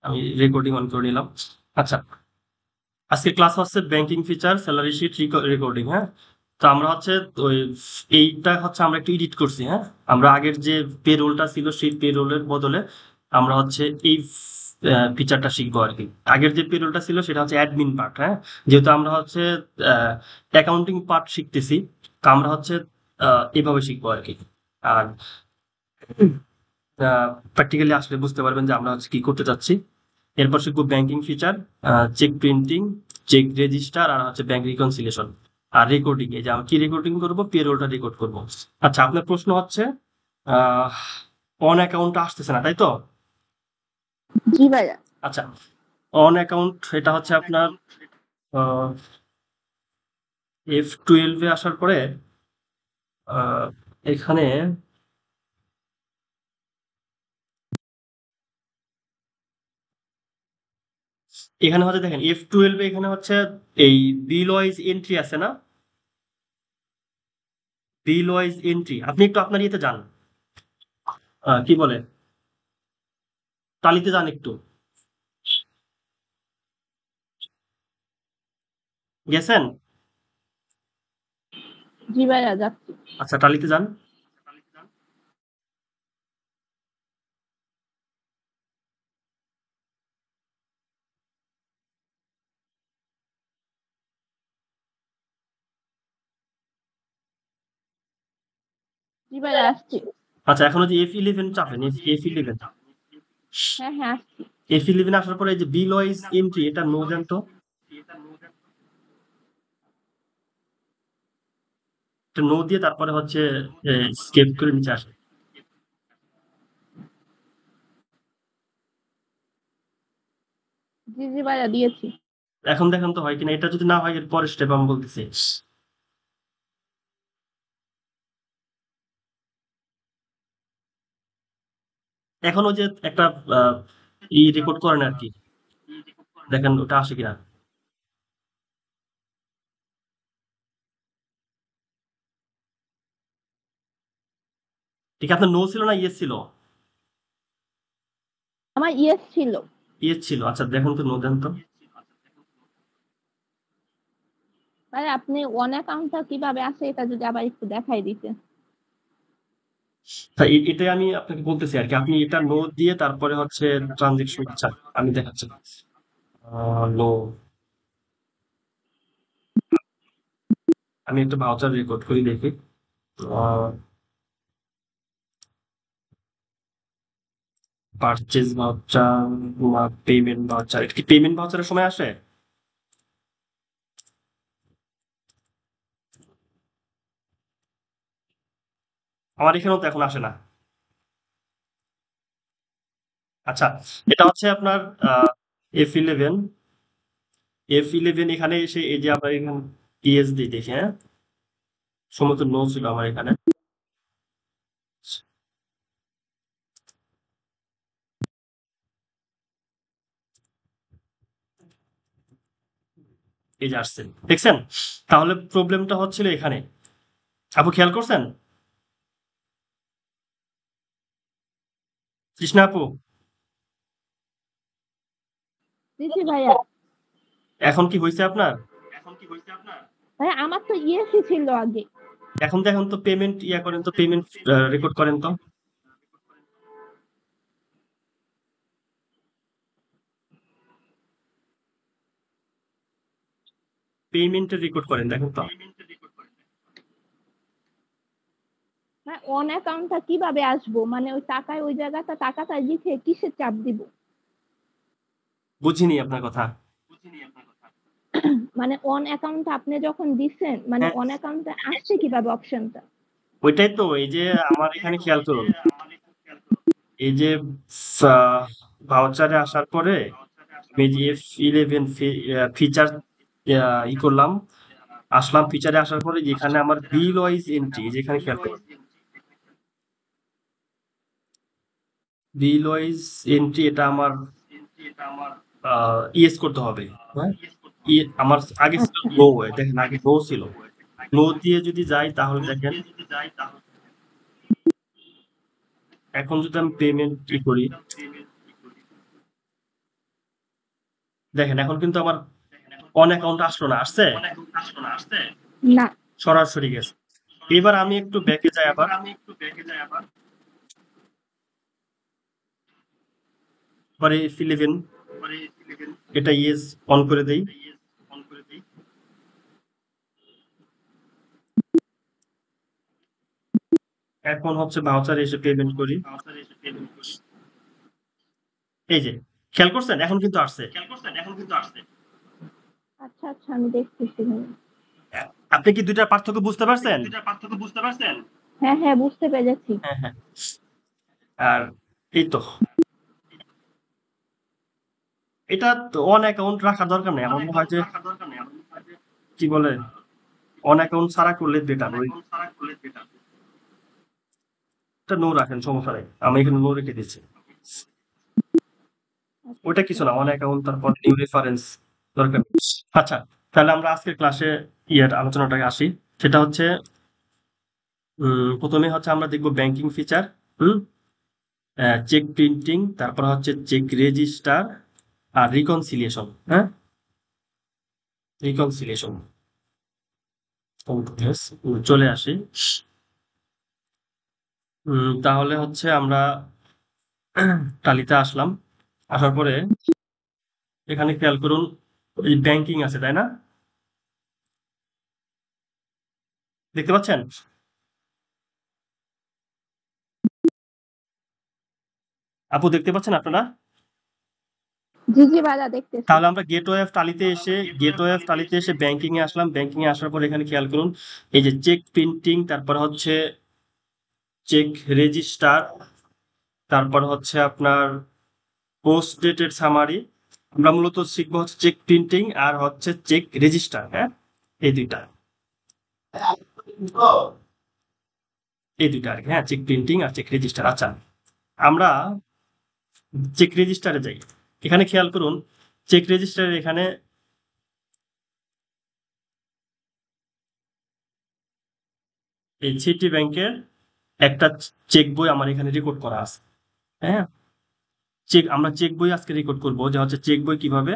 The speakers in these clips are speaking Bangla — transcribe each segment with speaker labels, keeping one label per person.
Speaker 1: আমি রেকর্ডিং অন করে নিলাম। আচ্ছা, আজকে ক্লাস হচ্ছে banking feature, salary sheet, recording. হ্যাঁ, তো আমরা হচ্ছে ওই এইটা হচ্ছে আমরা একটু এডিট করছি। হ্যাঁ, আমরা আগের যে পেরোলটা ছিল সেই পেরোলের বদলে আমরা হচ্ছে এই ফিচারটা শিখবো আর কি। আগের যে পেরোলটা ছিল সেটা হচ্ছে অ্যাডমিন পার্ট। হ্যাঁ, যেহেতু আমরা হচ্ছে অ্যাকাউন্টিং পার্ট শিখতেছি, তো আমরা হচ্ছে এইভাবে শিখবো আর কি। আর প্র্যাকটিক্যালি আসলে বুঝতে পারবেন যে আমরা হচ্ছে কি করতে চাচ্ছি। এরপর শিখবো banking feature, cheque printing, cheque register, আর হচ্ছে ব্যাংক রিকনসিলিয়েশন, আর রেকর্ডিং। এই যে আমি কি রেকর্ডিং করবো, পেরোলটা রেকর্ড করবো। আচ্ছা, আপনার প্রশ্ন হচ্ছে অন অ্যাকাউন্ট আসতেছে না, তাই তো?
Speaker 2: জি ভাইয়া।
Speaker 1: আচ্ছা, অন অ্যাকাউন্ট এটা হচ্ছে আপনার F12 আসার পরে এখানে এখানে হচ্ছে দেখেন F12 এখানে হচ্ছে এই বিল ওয়াইজ এন্ট্রি আছে না, বিল ওয়াইজ এন্ট্রি। আপনি একটু আপনার ইয়েতে যান, কি বলে, টালিতে যান একটু। গেছেন?
Speaker 2: জি ভাইয়া, যাচ্ছি।
Speaker 1: আচ্ছা, টালিতে যান।
Speaker 2: জি ভাইয়া, আসছি।
Speaker 1: আচ্ছা, এখন হচ্ছে F11 চাপেন, F11।
Speaker 2: হ্যাঁ হ্যাঁ, আসছি।
Speaker 1: F11 আসার পরে এই যে বিল ওয়াইজ এন্ট্রি, এটা নো দেন তো, এটা নো দিয়ে তারপরে হচ্ছে স্কেপ করে নিচে আসে।
Speaker 2: জি জি ভাইয়া, দিয়েছি।
Speaker 1: এখন দেখেন তো হয় কিনা, এটা যদি না হয় এর পরের স্টেপ আমি বলতেছি। এখন ওই যে একটা রেকর্ড করেন আর কি, দেখেন ওটা আসে কিনা। ঠিক আছে, আপনার নো ছিল না ইয়েস ছিল?
Speaker 2: আমার ইয়েস ছিল।
Speaker 1: ইয়েস ছিল। আচ্ছা, দেখেন তো, নো দেন তো।
Speaker 2: ভাইয়া, আপনি ওয়ান অ্যাকাউন্টটা কিভাবে আসে এটা যদি আবার একটু দেখাই দিতেন।
Speaker 1: তা এটাই আমি আপনাকে বলতেছি আর কি, আপনি এটা নো দিয়ে তারপরে হচ্ছে ট্রানজেকশন। আচ্ছা, আমি দেখাচ্ছি। নো, আমি একটা ভাউচার রেকর্ড করি দেখি। পারচেজ ভাউচার বা পেমেন্ট ভাউচার, এটা কি পেমেন্ট ভাউচারের সময় আসে? আমার এখানেও তো এখন আসে না। আচ্ছা, এটা হচ্ছে আপনার F11। F11 এখানে এসে এই যে আপনার এখানে পিএসডি দেখি। হ্যাঁ, সমস্ত নো ছিল আমার এখানে। এই যে আসছে, দেখছেন? তাহলে প্রবলেমটা হচ্ছিল এখানে। আপু খেয়াল করছেন? কৃষ্ণা আপু,
Speaker 2: জি জি ভাইয়া।
Speaker 1: এখন কি হয়েছে আপনার?
Speaker 2: ভাইয়া, আমার তো ইয়েসই ছিল আগে।
Speaker 1: এখন দেখুন তো, পেমেন্ট ইয়া করেন তো, পেমেন্ট রেকর্ড করেন তো, পেমেন্টের রেকর্ড করেন, দেখেন তো।
Speaker 2: হ্যাঁ, ওয়ান অ্যাকাউন্টটা কিভাবে আসবো, মানে ওই টাকায় ওই জায়গাটা টাকাটা লিখে কিসের চাপ দিব?
Speaker 1: বুঝিনি আপনার কথা।
Speaker 2: মানে ওয়ান অ্যাকাউন্ট আপনি যখন দিচ্ছেন, মানে
Speaker 1: হ্যাঁ,
Speaker 2: ওয়ান অ্যাকাউন্টে আসছে কিভাবে অপশনটা?
Speaker 1: ওইটাই তো, এই যে আমার এখানে খেয়াল করুন, এই যে ভাউচারে আসার পরে আমি যে F11 ফিচার ই করলাম, আসলাম ফিচারে আসার পরে যেখানে আমার বিল ওয়াইজ এন্ট্রি, যেখানে খেয়াল করুন, বিল ওয়াইজ এন্ট্রি, এটা আমার ইয়েস করতে হবে। হ্যাঁ, আমার আগে ছিল
Speaker 2: আচ্ছা।
Speaker 1: নো, দেখেন আগে নো ছিল। নো দিয়ে যদি যাই তাহলে দেখেন, এখন যদি আমি পেমেন্ট ই করি, দেখেন এখন কিন্তু আমার অন অ্যাকাউন্ট আসলো না, আসছে
Speaker 2: না।
Speaker 1: সরাসরি গেছে। এবার আমি একটু ব্যাকে যাই, আবার পরে F11 এটা ইয়েস অন করে দেই। এখন হচ্ছে ভাউচার এসে পেমেন্ট করি। এই যে খেয়াল করছেন এখন কিন্তু আসছে।
Speaker 2: আচ্ছা আচ্ছা, আমি দেখতেছি।
Speaker 1: আপনি কি দুইটার পার্থক্য বুঝতে পারছেন?
Speaker 2: হ্যাঁ হ্যাঁ, বুঝতে পেরেছি।
Speaker 1: হ্যাঁ হ্যাঁ। আর এই তো এটা অন অ্যাকাউন্ট রাখার দরকার নেই। আমার মনে হয় যে কি বলে অন অ্যাকাউন্ট ছাড়া করলে বেটার। ওইটা নো রাখেন, সমস্যা নেই। আমি এখানে নো রেখে দিচ্ছি।
Speaker 2: আচ্ছা,
Speaker 1: ওইটা কিছু না, অন অ্যাকাউন্ট তারপর নিউ রেফারেন্স দরকার নেই। আচ্ছা, তাহলে আমরা আজকের ক্লাসে আলোচনাটাকে আসি। সেটা হচ্ছে প্রথমে হচ্ছে আমরা দেখব ব্যাংকিং ফিচার, চেক প্রিন্টিং, তারপর হচ্ছে চেক রেজিস্টার আর রিকনসিলিয়েশন। হ্যাঁ, রিকনসিলিয়েশন চলে আসি। তাহলে হচ্ছে আমরা টালিতে আসলাম। আসার পরে এখানে খেয়াল করুন, এই ব্যাংকিং আছে তাই না? দেখতে পাচ্ছেন? আপু দেখতে পাচ্ছেন আপনারা?
Speaker 2: জি জি ভাইয়া, দেখতেছি।
Speaker 1: তাহলে আমরা গেটওয়ে অফ টালিতে এসে ব্যাংকিং এ আসলাম। ব্যাংকিং এ আসার পর এখানে খেয়াল করুন, এই যে চেক প্রিন্টিং, তারপর হচ্ছে চেক রেজিস্টার, তারপর হচ্ছে আপনার পোস্ট ডেটেড সামারি। আমরা মূলত শিখবো হচ্ছে চেক প্রিন্টিং আর হচ্ছে চেক রেজিস্টার। হ্যাঁ, এই দুইটা আর কি। হ্যাঁ, চেক প্রিন্টিং আর চেক রেজিস্টার। আচ্ছা, আমরা চেক রেজিস্টারে যাই। এখানে খেয়াল করুন, চেক রেজিস্টারে এখানে এই সিটি ব্যাংকের একটা চেক বই আমার এখানে রেকর্ড করা আছে। হ্যাঁ, আমরা চেক বই আজকে রেকর্ড করব, যে হচ্ছে চেক বই কিভাবে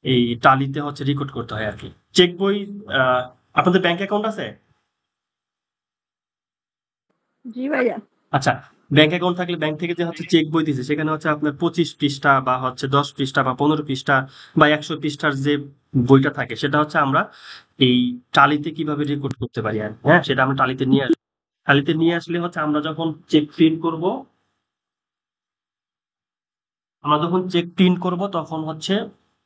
Speaker 1: এই টালিতে হচ্ছে রেকর্ড করতে হয় আর কি। চেক বই, আপনাদের ব্যাংক অ্যাকাউন্ট আছে?
Speaker 2: জি ভাইয়া।
Speaker 1: আচ্ছা, ব্যাংক অ্যাকাউন্ট থাকলে ব্যাংক থেকে যে হচ্ছে চেক বই দিছে, সেখানে হচ্ছে আপনার 25 পৃষ্ঠা বা হচ্ছে 10 পৃষ্ঠা বা 15 পৃষ্ঠা বা 100 পৃষ্ঠার যে বইটা থাকে, সেটা হচ্ছে আমরা এই টালিতে কিভাবে রেকর্ড করতে পারি আর কি। হ্যাঁ, সেটা আমরা টালিতে নিয়ে আসবো। টালিতে নিয়ে আসলে হচ্ছে আমরা যখন চেক প্রিন্ট করব, তখন হচ্ছে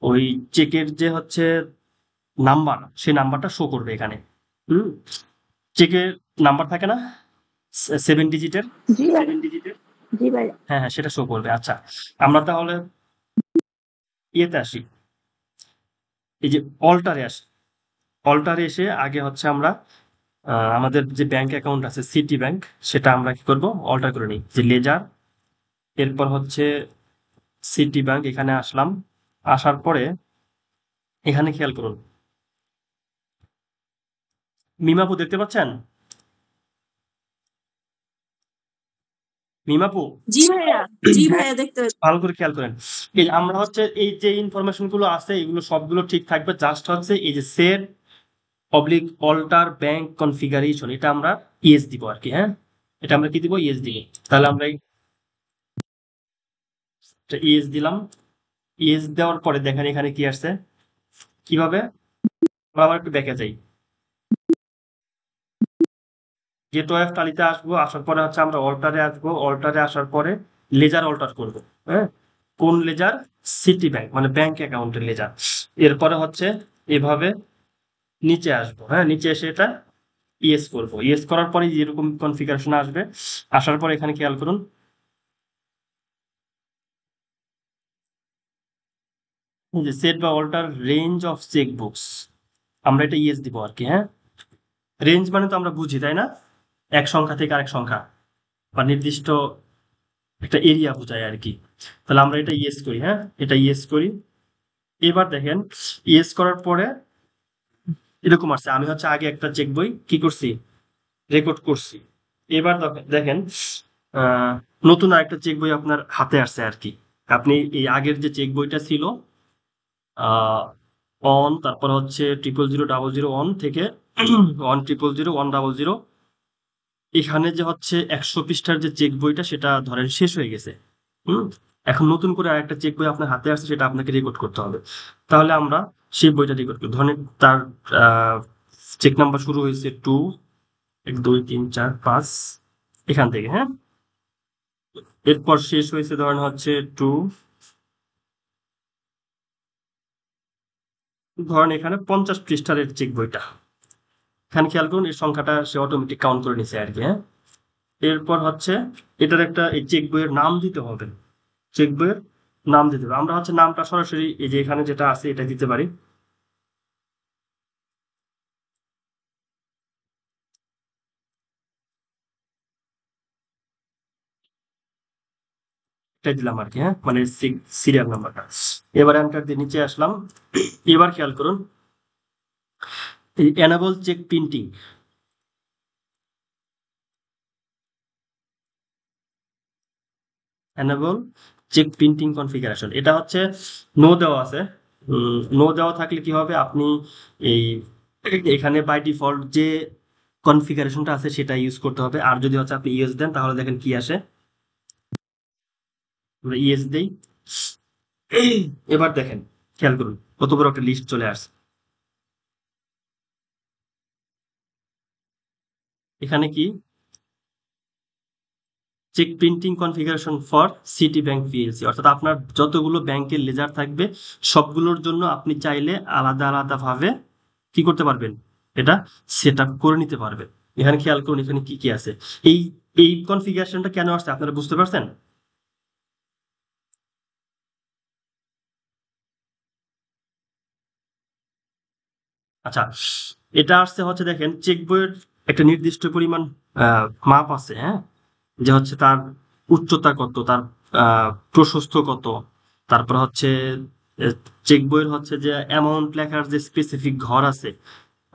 Speaker 1: ওই চেকের যে হচ্ছে নাম্বার, সেই নাম্বারটা শো করবে এখানে। হুম, চেকের নাম্বার থাকে না 7 ডিজিটের?
Speaker 2: জি ভাইয়া। জি ভাইয়া।
Speaker 1: হ্যাঁ হ্যাঁ, সেটা শো করবে। আচ্ছা, আমরা তাহলে ইয়েতে আসি, এই যে অল্টারে আসি। অল্টারে এসে আগে হচ্ছে আমরা আমাদের যে ব্যাংক অ্যাকাউন্ট আছে সিটি ব্যাংক, সেটা আমরা কি করব, অল্টার করে নিই। যে লেজার, এরপর হচ্ছে সিটি ব্যাংক, এখানে আসলাম। আসার পরে এখানে খেয়াল করুন, মিমাপু দেখতে পাচ্ছেন? মিমাপু,
Speaker 3: জি ভাইয়া। জি ভাইয়া, দেখতে
Speaker 1: ভালো করে খেয়াল করেন। এই আমরা হচ্ছে এই যে ইনফরমেশন গুলো আছে, এগুলো সবগুলো ঠিক থাকবে। জাস্ট হচ্ছে এই যে set oblique alter bank configuration, এটা আমরা ইয়েস দিব আর কি। হ্যাঁ, এটা আমরা কি দিব, ইয়েস দিব। তাহলে আমরা ইয়েস দিলাম। ইয়েস দেওয়ার পরে দেখেন এখানে কি আসছে, কিভাবে। আমরা আবার একটু ব্যাকে যাই, গেটওয়ে অফ টালিতে আসবো। আসার পরে হচ্ছে আমরা অল্টারে আসবো। অল্টারে আসার পরে লেজার অল্টার করব। হ্যাঁ, কোন লেজার? সিটি ব্যাংক, মানে ব্যাংক অ্যাকাউন্টের লেজার। এরপরে হচ্ছে এভাবে নিচে আসবো। হ্যাঁ, নিচে এসে এটা ইয়েস করবো। ইয়েস করার পরে যেরকম কনফিগারেশন আসবে, আসার পরে এখানে খেয়াল করুন, যে সেট বা alter range of cheque books, আমরা এটা ইয়েস দিব আর কি। হ্যাঁ, রেঞ্জ মানে তো আমরা বুঝি তাই না, এক সংখ্যা থেকে আরেক সংখ্যা বা নির্দিষ্ট একটা এরিয়া বোঝায় আর কি। তাহলে আমরা এটা ইয়েস করি। হ্যাঁ, এটা ইয়েস করি। এবার দেখেন, ইয়েস করার পরে এরকম আসছে। আমি হচ্ছে আগে একটা চেক বই কি করছি, রেকর্ড করছি। এবার দেখেন, আহ, নতুন আরেকটা চেক বই আপনার হাতে আসছে আর কি। আপনি এই আগের যে চেক বইটা ছিল, অন, তারপর হচ্ছে 00000 অন থেকে 1000100। এখানে যে হচ্ছে 100 পৃষ্ঠার যে চেক বইটা সেটা ধরেন শেষ হয়ে গেছে। এখন নতুন করে আরেকটা চেক বই আপনার হাতে আসছে, সেটা আপনাকে রেকর্ড করতে হবে। তাহলে আমরা সেই বইটা রেকর্ড করি। ধরেন তার চেক নাম্বার শুরু হয়েছে 2, 1 2 3 4 5 এখান থেকে, হ্যাঁ। এরপর শেষ হয়েছে ধরেন হচ্ছে 2, ধরেন এখানে 50 পৃষ্ঠার চেক বইটা। এখানে খেয়াল করুন এই সংখ্যাটা সে অটোমেটিক কাউন্ট করে নিছে আর কি, হ্যাঁ। এরপর হচ্ছে এটার একটা এই চেক বইয়ের নাম দিতে হবে। চেক বইয়ের নাম দিতে হবে। আমরা হচ্ছে নামটা সরাসরি এই যে এখানে যেটা আছে এটা দিতে পারি। এটাই দিলাম আর কি, হ্যাঁ, মানে সিরিয়াল নাম্বারটা। এবার এন্টার দিয়ে নিচে আসলাম। এবার খেয়াল করুন এই enable check printing, enable check printing configuration, এটা হচ্ছে নো দেওয়া আছে। নো দেওয়া থাকলে কি হবে, আপনি এই এখানে বাই ডিফল্ট যে কনফিগারেশনটা আছে সেটা ইউজ করতে হবে। আর যদি হচ্ছে আপনি ইউএস দেন তাহলে দেখেন কি আসে। আমরা ইউএস দেই। এবার দেখেন খেয়াল করুন কত বড় একটা লিস্ট চলে আসছে। এখানে কি check printing configuration for City Bank PLC, অর্থাৎ আপনার যতগুলো ব্যাংকের লেজার থাকবে সবগুলোর জন্য আপনি চাইলে আলাদা আলাদা ভাবে কি করতে পারবেন, এটা সেট আপ করে নিতে পারবেন। এখানে খেয়াল করুন এখানে কি কি আছে। এই এই কনফিগারেশনটা কেন আসছে আপনারা বুঝতে পারছেন? আচ্ছা, এটা আসছে হচ্ছে দেখেন চেক বইয়ের একটা নির্দিষ্ট পরিমাণ মাপ আছে, হ্যাঁ, যে হচ্ছে তার উচ্চতা কত, তার প্রশস্ত কত, তারপর হচ্ছে চেক বইয়ের হচ্ছে যে অ্যামাউন্ট লেখার যে স্পেসিফিক ঘর আছে,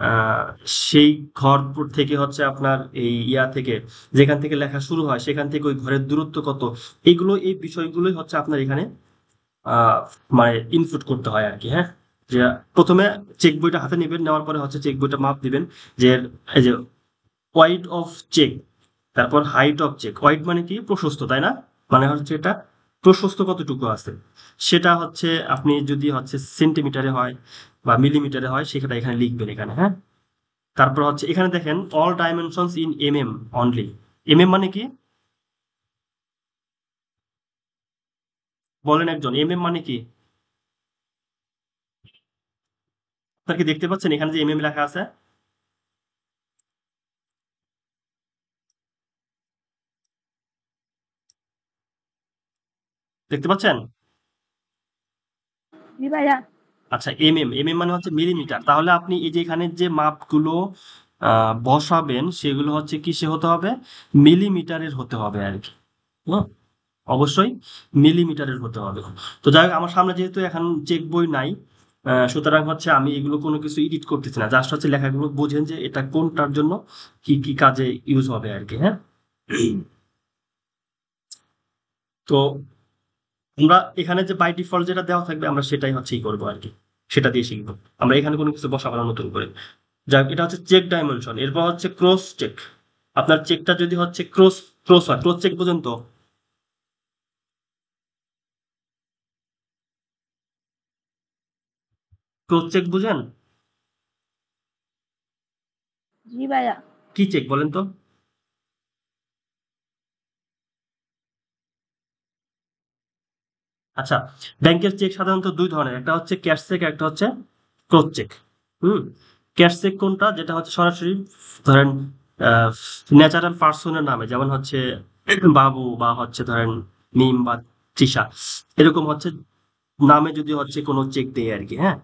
Speaker 1: আহ, সেই ঘর থেকে হচ্ছে আপনার এই ইয়া থেকে যেখান থেকে লেখা শুরু হয় সেখান থেকে ওই ঘরের দূরত্ব কত, এগুলো এই বিষয়গুলোই হচ্ছে আপনার এখানে আহ, মানে ইনপুট করতে হয় আর কি, হ্যাঁ। যে প্রথমে চেক বইটা হাতে নেবেন, নেওয়ার পরে হচ্ছে চেক বইটা মাপ দিবেন যে এই যে ওয়াইড অফ চেক, তারপর হাইট অফ চেক। ওয়াইড মানে কি প্রশস্ত, তাই না? মানে হচ্ছে এটা প্রশস্ত কতটুকু আছে সেটা হচ্ছে আপনি যদি হচ্ছে সেন্টিমিটারে হয় বা মিলিমিটারে হয় সেটা এখানে লিখবেন এখানে, হ্যাঁ। তারপর হচ্ছে এখানে দেখেন all dimensions in MM only. MM মানে কি বলেন একজন, এমএম মানে কি? আপনার কি দেখতে পাচ্ছেন এখানে যে এমএম লেখা আছে? দেখতে পাচ্ছেন?
Speaker 2: জি ভাইয়া।
Speaker 1: আচ্ছা, এমএম এমএম মানে হচ্ছে মিলিমিটার। তাহলে আপনি এই যে এখানে যে মাপগুলো বসাবেন সেগুলো হচ্ছে কিসে হতে হবে, মিলিমিটারের হতে হবে আর কি, হুম, অবশ্যই মিলিমিটারের হতে হবে। তো যাই হোক আমার সামনে যেহেতু এখন চেক বই নাই, সুতরাং হচ্ছে আমি এগুলো কোনো কিছু এডিট করতেছি না, জাস্ট হচ্ছে লেখাগুলো বোঝেন যে এটা কোনটার জন্য কি কি কাজে ইউজ হবে আর কি, হ্যাঁ। তো আমরা এখানে যে বাই ডিফল্ট যেটা দেওয়া থাকবে আমরা সেটাই হচ্ছেই করবো আর কি, সেটা দিয়ে শিখবো। আমরা এখানে কোনো কিছু বসাবো না নতুন করে। যাই হোক, এটা হচ্ছে চেক ডাইমেনশন। এরপর হচ্ছে ক্রস চেক। আপনার চেকটা যদি হচ্ছে ক্রস ক্রস হয়, ক্রস চেক পর্যন্ত ক্রস চেক বুঝেন?
Speaker 2: জি ভাইয়া।
Speaker 1: কি চেক বলেন তো? আচ্ছা, ব্যাংকের চেক সাধারণত দুই ধরনের, একটা হচ্ছে ক্যাশ চেক, একটা হচ্ছে ক্রস চেক। হুম, ক্যাশ চেক কোনটা, যেটা হচ্ছে সরাসরি ধরেন ন্যাচারাল পার্সনের নামে, যেমন হচ্ছে বাবু বা হচ্ছে ধরেন মিম বা তৃষা, এরকম হচ্ছে নামে যদি হচ্ছে কোনো চেক দেয় আর কি, হ্যাঁ।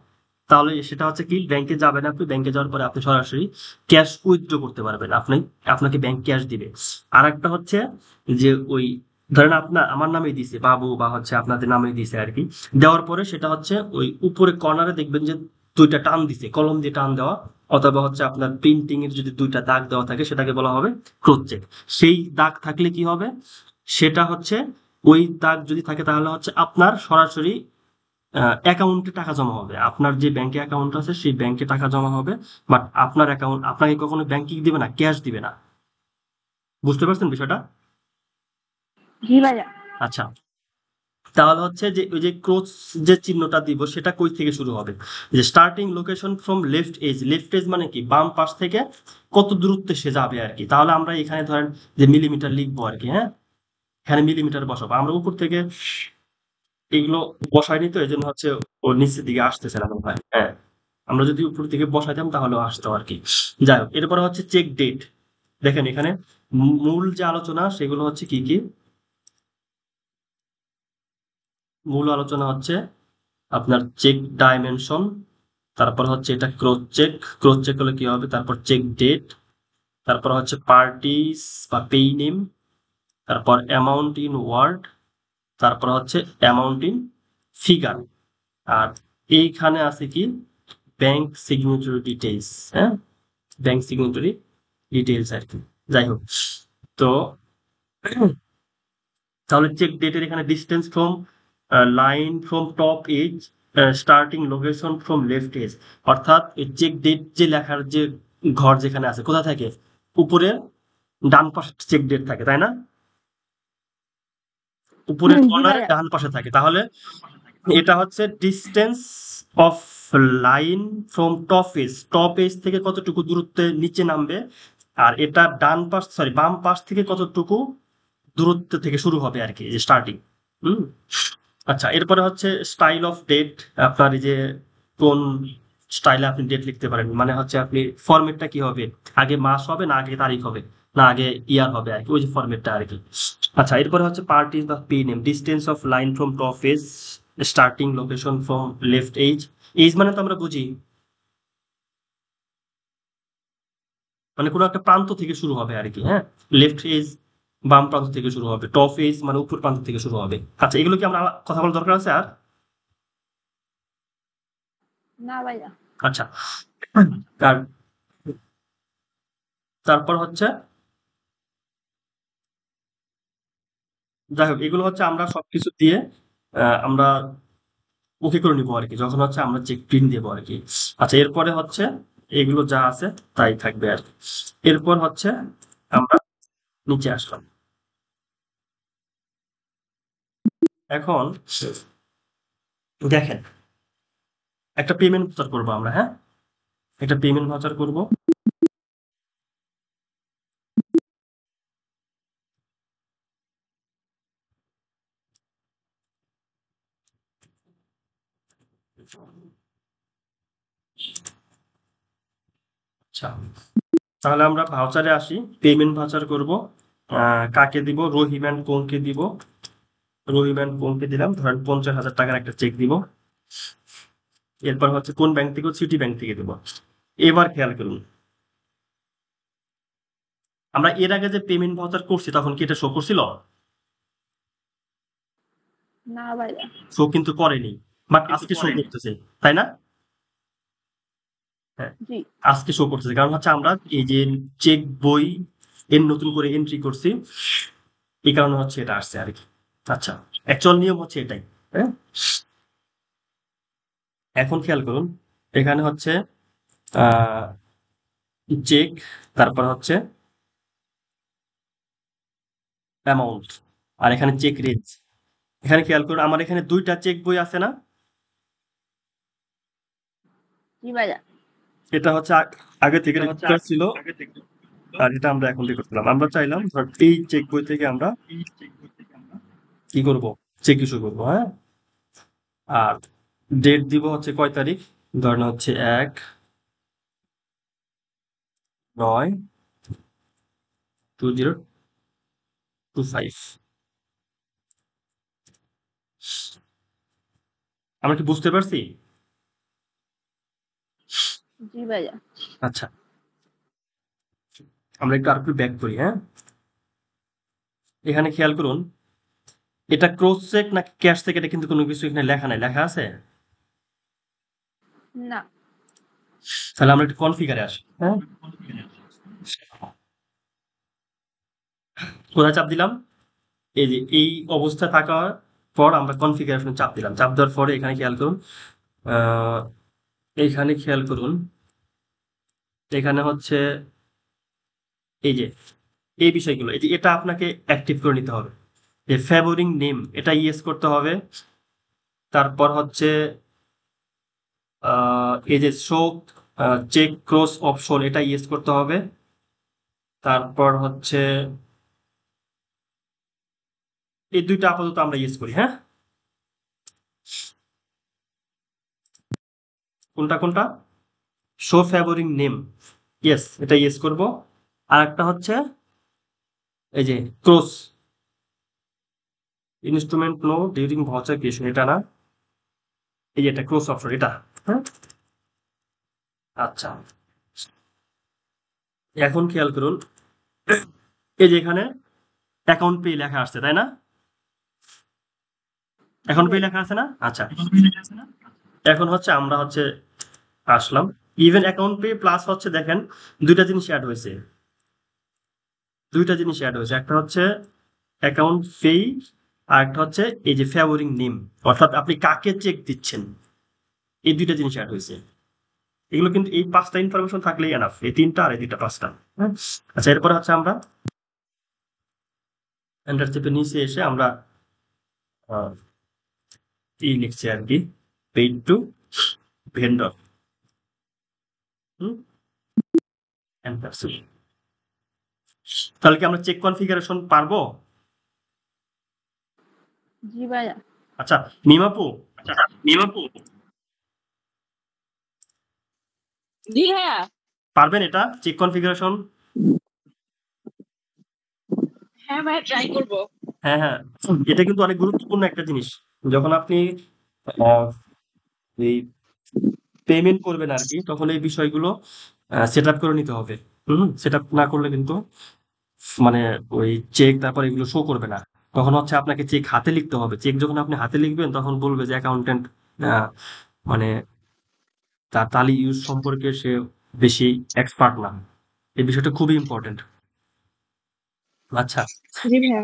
Speaker 1: তাহলে সেটা হচ্ছে কি ব্যাংকে যাবেন, আপনি ব্যাংকে যাওয়ার পরে আপনি সরাসরি ক্যাশ উইথড্র করতে পারবেন, আপনাকে ব্যাংক ক্যাশ দিবে। আর একটা হচ্ছে যে ওই ধরেন আপনার আমার নামেই দিছে বাবু বা হচ্ছে আপনাদের নামেই দিছে আর কি, দেওয়ার পরে সেটা হচ্ছে ওই উপরে কর্নারে দেখবেন যে দুইটা টান দিছে, কলম দিয়ে টান দেওয়া, অথবা হচ্ছে আপনার প্রিন্টিং এর যদি দুইটা দাগ দেওয়া থাকে সেটাকে বলা হবে ক্রস চেক। সেই দাগ থাকলে কি হবে, সেটা হচ্ছে ওই দাগ যদি থাকে তাহলে হচ্ছে আপনার সরাসরি অ্যাকাউন্টে টাকা জমা হবে। আপনার যে ব্যাংকে অ্যাকাউন্ট আছে সেই ব্যাংকে টাকা জমা হবে, বাট আপনার অ্যাকাউন্ট আপনাকে কখনো ব্যাংকিং দিবে না, ক্যাশ দিবে না। বুঝতে পারছেন বিষয়টা?
Speaker 2: জি ভাইয়া।
Speaker 1: আচ্ছা, তাহলে হচ্ছে যে ওই যে ক্রস যে চিহ্নটা দিব সেটা কই থেকে শুরু হবে, যে starting location from left edge. Left edge মানে কি, বাম পাশ থেকে কত দূরত্বে সে যাবে আর কি। তাহলে আমরা এখানে ধরেন যে মিলিমিটার লিখবো আর কি। হ্যাঁ, এখানে মিলিমিটার বসাবো। আমরা উপর থেকে এগুলো বসাইনি, তো এই জন্য হচ্ছে ও নিচের দিকে আসতেছে না মনে হয়। হ্যাঁ, আমরা যদি উপর দিকে বসাইতাম তাহলে আসতো আর কি। যাই হোক, এরপরে হচ্ছে চেক ডেট। দেখেন এখানে মূল যে আলোচনা সেগুলো হচ্ছে কি কি। মূল আলোচনা হচ্ছে আপনার চেক ডাইমেনশন, তারপর হচ্ছে এটা ক্রস চেক। ক্রস চেক হলে কি হবে, তারপর চেক ডেট, তারপর হচ্ছে পার্টিস বা পেই নেম, তারপর অ্যামাউন্ট ইন ওয়ার্ড, তারপর হচ্ছে অ্যামাউন্ট ইন ফিগার। আর এইখানে আছে কি, ব্যাংক সিগনেচারি ডিটেইলস। হ্যাঁ, ব্যাংক সিগনেচারি ডিটেইলস আর কি। যাই হোক, তো তাহলে চেক ডেটের এখানে distance from line from top edge, starting location from left edge. অর্থাৎ এই চেক ডেট যে লেখার যে ঘর যেখানে আছে, কোথা থাকে, উপরে ডান পাশে চেক ডেট থাকে, তাই না? উপরের
Speaker 2: জি
Speaker 1: কর্নারে
Speaker 2: ভাইয়া।
Speaker 1: ডান পাশে থাকে। তাহলে এটা হচ্ছে distance of line from top edge. Top edge থেকে কতটুকু দূরত্বে নিচে নামবে, আর এটা ডান পাশ সরি বাম পাশ থেকে কতটুকু দূরত্ব থেকে শুরু হবে আর কি, যে স্টার্টিং। হুম। আচ্ছা, এরপরে হচ্ছে স্টাইল অফ ডেট। আপনার এই যে কোন স্টাইলে আপনি ডেট লিখতে পারেন, মানে হচ্ছে আপনি ফরম্যাটটা কি হবে, আগে মাস হবে না আগে তারিখ হবে না আগে ইয়ার হবে আর কি, ওই যে ফরম্যাটটা আর কি। আচ্ছা, এরপরে হচ্ছে পার্টিস বা payee name. Distance of line from top edge, starting location from left edge. Edge মানে তো আমরা বুঝি মানে কোনো একটা প্রান্ত থেকে শুরু হবে আর কি। হ্যাঁ, লেফট এজ বাম প্রান্ত থেকে শুরু হবে, টপ এজ মানে উপর প্রান্ত থেকে শুরু হবে। আচ্ছা, এগুলো কি আমরা কথা বলার দরকার আছে আর?
Speaker 2: না ভাইয়া।
Speaker 1: আচ্ছা, আর তারপর হচ্ছে, যাই হোক, এগুলো হচ্ছে আমরা সবকিছু দিয়ে আমরা ওকে করে নিবো আর কি, যখন হচ্ছে আমরা চেক প্রিন্ট দেবো আর কি। আচ্ছা, এরপরে হচ্ছে এগুলো যা আছে তাই থাকবে আর কি। এরপর হচ্ছে আমরা নিচে আসলাম। এখন দেখেন, একটা পেমেন্ট ভাউচার করবো আমরা। হ্যাঁ, একটা পেমেন্ট ভাউচার করবো। আচ্ছা, তাহলে আমরা ভাউচারে আসি। পেমেন্ট ভাউচার করব। কাকে দিব, রহিম অ্যান্ড কোংকে দিব। রহিম অ্যান্ড কোংকে দিলাম, ধরেন 50,000 টাকার একটা চেক দিব। এরপর হচ্ছে কোন ব্যাংক থেকে, সিটি ব্যাংক থেকে দিব। এবার খেয়াল করুন, আমরা এর আগে যে পেমেন্ট ভাউচার করছি তখন কি এটা শো করছিল?
Speaker 2: না ভাইয়া।
Speaker 1: শো কিন্তু করেনি, বাট আজকে শো করতেছে, তাই না? হ্যাঁ,
Speaker 2: জি।
Speaker 1: আজকে শো করতেছে, কারণ হচ্ছে আমরা এই যে চেক বই এর নতুন করে এন্ট্রি করছি, এই কারণে হচ্ছে এটা আসছে আর কি। আচ্ছা, অ্যাকচুয়াল নিয়ম হচ্ছে এটাই। হ্যাঁ, এখন খেয়াল করুন, এখানে হচ্ছে চেক, তারপর হচ্ছে অ্যামাউন্ট, আর এখানে চেক রেঞ্জ। এখানে খেয়াল করুন, আমার এখানে দুইটা চেক বই আছে না?
Speaker 2: জি ভাইয়া।
Speaker 1: এটা হচ্ছে আগে থেকে রেজিস্টার ছিল, আর এটা আমরা এখন দিয়ে করছিলাম। আমরা চাইলাম ধর এই চেক বই থেকে আমরা কি করব, চেক ইস্যু করবো। হ্যাঁ, আর ডেট দিব হচ্ছে কয় তারিখ, ধরেন হচ্ছে 1/9/2025। আমরা কি বুঝতে পারছি?
Speaker 2: জি ভাইয়া।
Speaker 1: আচ্ছা, আমরা একটু আরেকটু ব্যাক করি। হ্যাঁ, এখানে খেয়াল করুন, এটা ক্রস চেক নাকি ক্যাশ চেক, এটা কিন্তু কোনো কিছু এখানে লেখা নাই। লেখা আছে?
Speaker 2: না।
Speaker 1: তাহলে আমরা একটু কনফিগারে আসি। হ্যাঁ, কোথায় চাপ দিলাম, এই যে এই অবস্থায় থাকা পর আমরা কনফিগারেশন চাপ দিলাম, চাপ দেওয়ার পরে এখানে খেয়াল করুন, এইখানে খেয়াল করুন, এখানে হচ্ছে এই যে এই বিষয়গুলো, এই যে এটা আপনাকে অ্যাক্টিভ করে নিতে হবে, যে ফেভারিং নেম এটা ইয়েস করতে হবে। তারপর হচ্ছে এই যে শো চেক ক্রস অপশন এটা ইয়েস করতে হবে। তারপর হচ্ছে এই দুইটা আপাতত আমরা ইউজ করি, হ্যাঁ। কোনটা কোনটা? শো ফেভারিং নেম, ইয়েস এটা ইয়েস করব। আর একটা হচ্ছে এই যে cross instrument no during voucher creation, এটা না, এই যে এটা ক্রস অপশন এটা, হ্যাঁ। আচ্ছা, এখন খেয়াল করুন, এই যে এখানে অ্যাকাউন্ট পে লেখা আসছে, তাই না? অ্যাকাউন্ট পে লেখা আছে না? আচ্ছা, এখন হচ্ছে আমরা হচ্ছে আসলাম ইভেন অ্যাকাউন্ট পে প্লাস হচ্ছে দেখেন দুইটা জিনিস অ্যাড হয়েছে, একটা হচ্ছে অ্যাকাউন্ট পে আর একটা হচ্ছে এই যে ফেভারিং নেম, অর্থাৎ আপনি কাকে চেক দিচ্ছেন, এই দুইটা জিনিস অ্যাড হয়েছে। এগুলো কিন্তু এই 5টা ইনফরমেশন থাকলেই এনাফ, এই 3টা আর এই 2টা 5টা, হ্যাঁ। আচ্ছা, এরপরে হচ্ছে আমরা এন্টার চেপে নিচে এসে আমরা এই লিখছি আর কি, পেইড টু ভেন্ডর, এন্টার। তাহলে কি আমরা চেক কনফিগারেশন পারবো?
Speaker 2: জি ভাইয়া।
Speaker 1: আচ্ছা মিমাপু,
Speaker 3: জি ভাইয়া।
Speaker 1: পারবেন এটা চেক কনফিগারেশন?
Speaker 3: হ্যাঁ ভাইয়া, ট্রাই করব।
Speaker 1: হ্যাঁ হ্যাঁ, এটা কিন্তু অনেক গুরুত্বপূর্ণ একটা জিনিস। যখন আপনি এই পেমেন্ট করবেন আর কি, তখন এই বিষয়গুলো সেট আপ করে নিতে হবে। সেট আপ না করলে কিন্তু মানে ওই চেক তারপর এগুলো শো করবে না। তখন হচ্ছে আপনাকে চেক হাতে লিখতে হবে। চেক যখন আপনি হাতে লিখবেন তখন বলবে যে অ্যাকাউন্টেন্ট মানে তার টালি ইউজ সম্পর্কে সে বেশি এক্সপার্ট না। এই বিষয়টা খুবই ইম্পর্টেন্ট। আচ্ছা,
Speaker 2: জি ভাইয়া।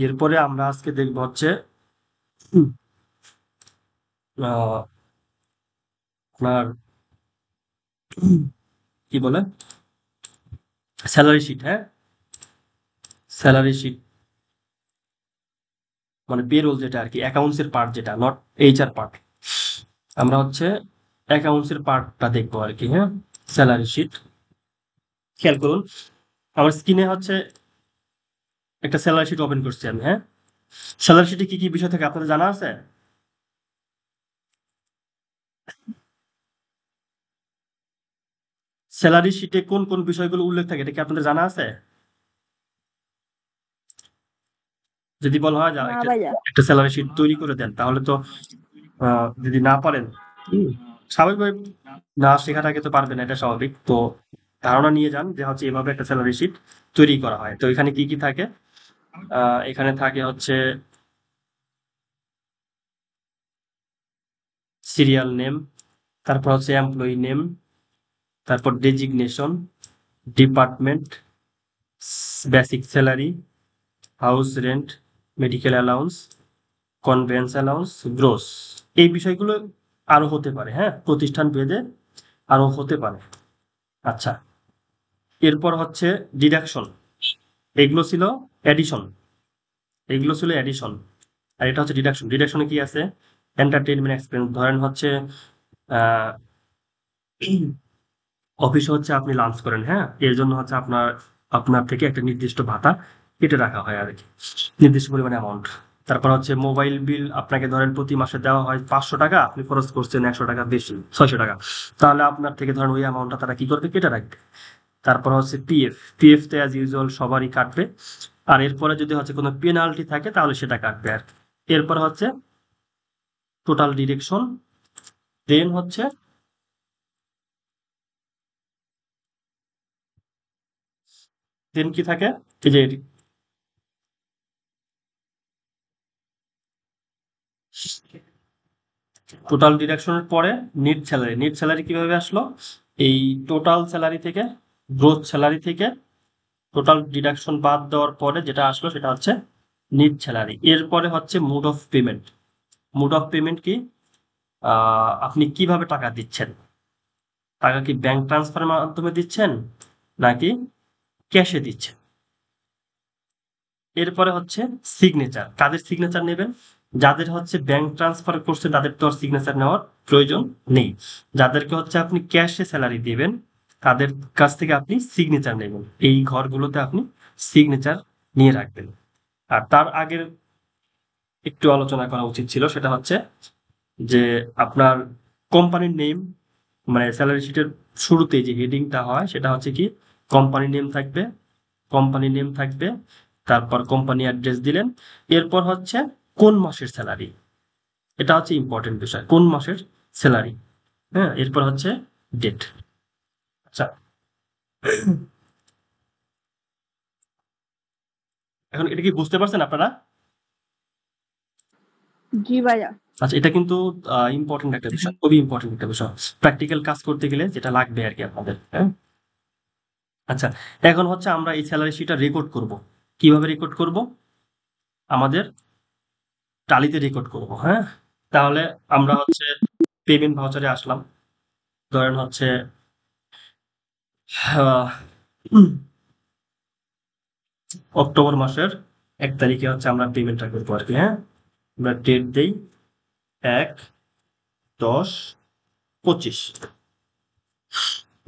Speaker 1: এরপরে আমরা আজকে দেখবো হচ্ছে আপনার কি বলে স্যালারি শিট, হ্যাঁ। স্যালারি শিট মানে পেরোল যেটা আর কি, অ্যাকাউন্টস এর পার্ট যেটা, নট এইচআর পার্ট। আমরা হচ্ছে অ্যাকাউন্টস এর পার্টটা দেখবো আর কি, হ্যাঁ। স্যালারি শিট খেয়াল করুন, আমার স্ক্রিনে হচ্ছে একটা স্যালারি শিট ওপেন করছি আমি, হ্যাঁ। স্যালারি শিটে কি কি বিষয় থাকে আপনাদের জানা আছে? স্যালারি শিটে কোন কোন বিষয়গুলো উল্লেখ থাকে এটা কি আপনাদের জানা আছে? যদি বলা হয়
Speaker 2: না ভাইয়া।
Speaker 1: একটা স্যালারি শিট তৈরি করে দেন, তাহলে তো যদি না পারেন, স্বাভাবিকভাবে না শেখার আগে তো পারবেন, এটা স্বাভাবিক। তো ধারণা নিয়ে যান যে হচ্ছে এভাবে একটা স্যালারি শিট তৈরি করা হয়। তো এখানে কি কি থাকে? এখানে থাকে হচ্ছে সিরিয়াল নেম, তারপর হচ্ছে এমপ্লয়ি নেম, তারপর designation, department, basic salary, house rent, medical allowance, convince allowance, gross. এই বিষয়গুলো আরো হতে পারে, হ্যাঁ, প্রতিষ্ঠান ভেদে আরো হতে পারে। আচ্ছা, এরপর হচ্ছে ডিডাকশন, এগুলো ছিল অ্যাডিশন, আর এটা হচ্ছে ডিডাকশন। ডিডাকশনে কি আছে? এন্টারটেইনমেন্ট এক্সপেন্স, ধরেন হচ্ছে অফিসে হচ্ছে আপনি লাঞ্চ করেন, হ্যাঁ, এর জন্য হচ্ছে আপনার থেকে একটা নির্দিষ্ট ভাতা কেটে রাখা হয় আর কি, নির্দিষ্ট পরিমাণে অ্যামাউন্ট। তারপর হচ্ছে মোবাইল বিল আপনাকে ধরেন প্রতি মাসে দেওয়া হয় 500 টাকা, আপনি খরচ করছেন 100 টাকা বেশি, 600 টাকা, তাহলে আপনার থেকে ধরেন ওই অ্যামাউন্টটা তারা কি করবে, কেটে রাখবে। তারপর হচ্ছে পিএফ তো অ্যাজ ইউজুয়াল সবারই কাটবে, আর এরপরে যদি হচ্ছে কোনো পেনাল্টি থাকে তাহলে সেটা কাটবে আর কি। এরপর হচ্ছে টোটাল ডিডাকশন, দেন হচ্ছে দেন কি থাকে, এই যে টোটাল ডিডাকশনের পরে নিট স্যালারি কিভাবে আসলো? এই টোটাল স্যালারি থেকে, গ্রোথ স্যালারি থেকে টোটাল ডিডাকশন বাদ দেওয়ার পরে যেটা আসলো সেটা হচ্ছে নিট স্যালারি। এরপরে হচ্ছে mode of payment. Mode of payment কি? আপনি কিভাবে টাকা দিচ্ছেন? টাকা কি ব্যাংক ট্রান্সফারের মাধ্যমে দিচ্ছেন নাকি ক্যাশে দিচ্ছেন? এরপরে হচ্ছে সিগনেচার। কাদের সিগনেচার নেবেন? যাদের হচ্ছে ব্যাংক ট্রান্সফার করছে তাদের তো আর সিগনেচার নেওয়ার প্রয়োজন নেই। যাদেরকে হচ্ছে আপনি ক্যাশে স্যালারি দিবেন তাদের কাছ থেকে আপনি সিগনেচার নেবেন। এই ঘরগুলোতে আপনি সিগনেচার নিয়ে রাখবেন। আর তার আগের একটু আলোচনা করা উচিত ছিল, সেটা হচ্ছে যে আপনার কোম্পানির নেম, মানে স্যালারি শিটের শুরুতে যে হেডিংটা হয় সেটা হচ্ছে কি কোম্পানি নেম থাকবে, কোম্পানি নেম থাকবে, তারপর কোম্পানি অ্যাড্রেস দিলেন, এরপর হচ্ছে কোন মাসের স্যালারি, এটা হচ্ছে ইম্পর্টেন্ট বিষয়, কোন মাসের স্যালারি। হ্যাঁ, এরপর হচ্ছে ডেট। আচ্ছা, এখন এটা কি বুঝতে পারছেন আপনারা?
Speaker 2: জি ভাইয়া।
Speaker 1: আচ্ছা, এটা কিন্তু ইম্পর্টেন্ট একটা বিষয়, খুবই ইম্পর্টেন্ট একটা বিষয়, প্র্যাকটিক্যাল কাজ করতে গেলে যেটা লাগবে আর কি আপনাদের। হ্যাঁ, আচ্ছা, এখন হচ্ছে আমরা এই স্যালারি শিটটা রেকর্ড করব। কিভাবে রেকর্ড করব? আমাদের টালিতে রেকর্ড করব। হ্যাঁ, তাহলে আমরা হচ্ছে পেমেন্ট ভাউচারে আসলাম। ধরেন হচ্ছে আহ, অক্টোবর মাসের 1 তারিখে হচ্ছে আমরা পেমেন্টটা করবো আর কি। হ্যাঁ, আমরা ডেট দেই 1/10/25।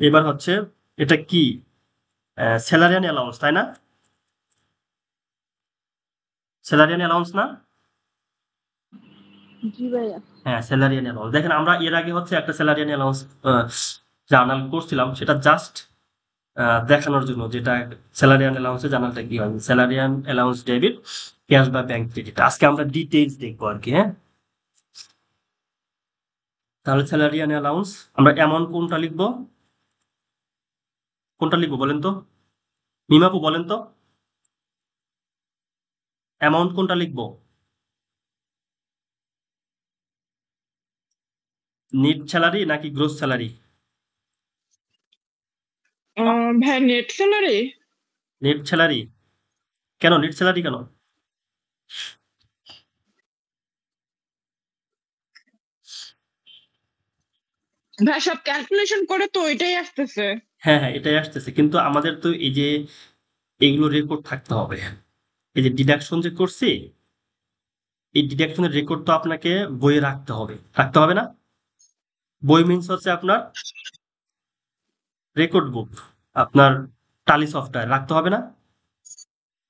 Speaker 1: এবার হচ্ছে এটা কি স্যালারিয়ান অ্যালাউন্স, তাই না? স্যালারিয়ান অ্যালাউন্স না?
Speaker 2: জি ভাইয়া।
Speaker 1: হ্যাঁ, স্যালারিয়ান অ্যালাউন্স। দেখেন আমরা এর আগে হচ্ছে একটা স্যালারিয়ান অ্যালাউন্স জার্নাল করছিলাম, সেটা জাস্ট দেখানোর জন্য, যেটা স্যালারিয়ান অ্যালাউন্সের জার্নালটা কি হয়, স্যালারিয়ান অ্যালাউন্স ডেবিট, ক্যাশ বা ব্যাংক ক্রেডিট। আজকে আমরা ডিটেইলস দেখবো আর কি। হ্যাঁ, তাহলে স্যালারিয়ান অ্যালাউন্স আমরা অ্যামাউন্ট কোনটা লিখবো? কোনটা লিখবো বলেন তো? মিমাপু বলেন তো, অ্যামাউন্ট কোনটা লিখবো? নেট স্যালারি নাকি গ্রোস স্যালারি?
Speaker 3: ভাই নেট স্যালারি।
Speaker 1: Net salary. কেন নেট স্যালারি কেন?
Speaker 3: ভাই সব ক্যালকুলেশন করে তো ওইটাই আসতেছে।
Speaker 1: হ্যাঁ হ্যাঁ, এটাই আসতেছে, কিন্তু আমাদের তো এই যে এইগুলো রেকর্ড থাকতে হবে। এই যে ডিডাকশন যে করছি, এই ডিডাকশনের রেকর্ড তো আপনাকে বইয়ে রাখতে হবে, রাখতে হবে না? বই মিনস হচ্ছে আপনার রেকর্ড বুক, আপনার টালি সফটওয়্যার রাখতে হবে না?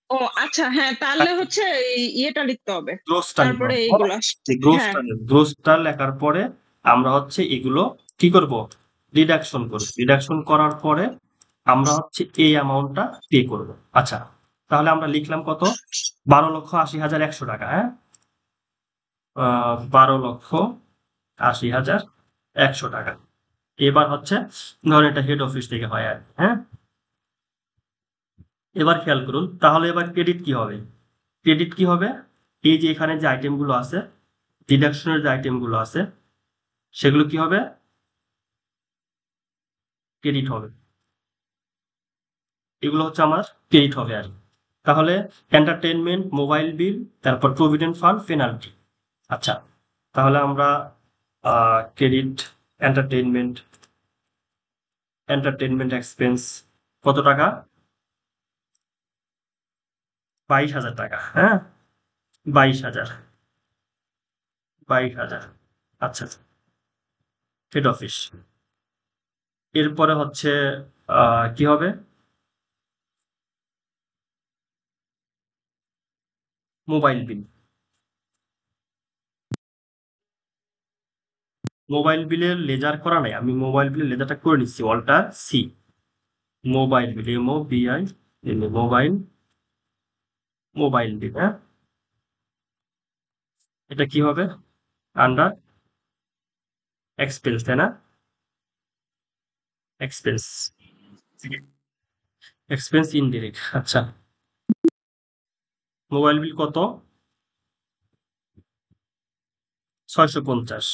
Speaker 3: ও আচ্ছা, হ্যাঁ তাহলে হচ্ছে এই ইয়েটা লিখতে হবে,
Speaker 1: গ্রোসটা নিতে
Speaker 3: তারপরে
Speaker 1: হবে।
Speaker 3: এইগুলা। হ্যাঁ।
Speaker 1: গ্রোসটা লেখার পরে আমরা হচ্ছে এগুলো কি করব? রিডাকশন করব। রিডাকশন করার পরে আমরা হচ্ছে এই অ্যামাউন্টটা পে করব। আচ্ছা, তাহলে আমরা লিখলাম কত? 12,80,100 টাকা। হ্যাঁ, 12,80,100 টাকা। এবার হচ্ছে ধরেন এটা হেড অফিস থেকে হয় আর কি। হ্যাঁ, এবার খেয়াল করুন, তাহলে এবার ক্রেডিট কি হবে? ক্রেডিট কি হবে? এই যে এখানে যে আইটেমগুলো আছে, ডিডাকশনের যে আইটেমগুলো আছে, সেগুলো কি হবে? ক্রেডিট হবে। এগুলো হচ্ছে আমার ক্রেডিট হবে আর কি। তাহলে এন্টারটেনমেন্ট, মোবাইল বিল, তারপর প্রভিডেন্ট ফান্ড, পেনাল্টি। আচ্ছা, তাহলে আমরা ক্রেডিট এন্টারটেনমেন্ট, এন্টারটেনমেন্ট এক্সপেন্স কত টাকা? 22,000 টাকা। হ্যাঁ, 22,000, 22,000। আচ্ছা, হেড অফিস। এরপরে হচ্ছে কি হবে? Mobile bill. মোবাইল বিলের লেজার করা নাই, আমি মোবাইল বিলের লেজারটা করে নিচ্ছি, alter C. Mobile bill, MOBI, mobile, mobile bill. হ্যাঁ, এটা কি হবে? আন্ডার এক্সপেন্স, তাই না? Expense, expense indirect. আচ্ছা, মোবাইল বিল কত? 650,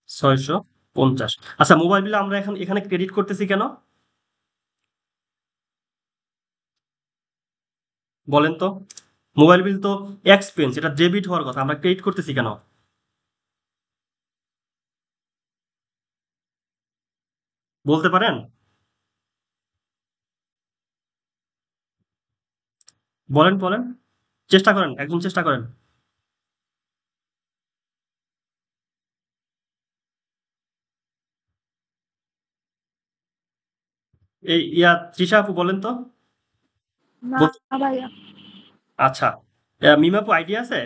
Speaker 1: 650। আচ্ছা, মোবাইল বিল আমরা এখন এখানে ক্রেডিট করতেছি কেন বলেন তো? মোবাইল বিল তো এক্সপেন্স, এটা ডেবিট হওয়ার কথা, আমরা ক্রেডিট করতেছি কেন? বলতে পারেন? বলেন বলেন, চেষ্টা করেন, একদম চেষ্টা করেন। এই তৃষা আপু বলেন তো।
Speaker 2: না
Speaker 1: বলতে-
Speaker 2: ভাইয়া,
Speaker 1: আচ্ছা, মিম আপু আইডিয়া আছে?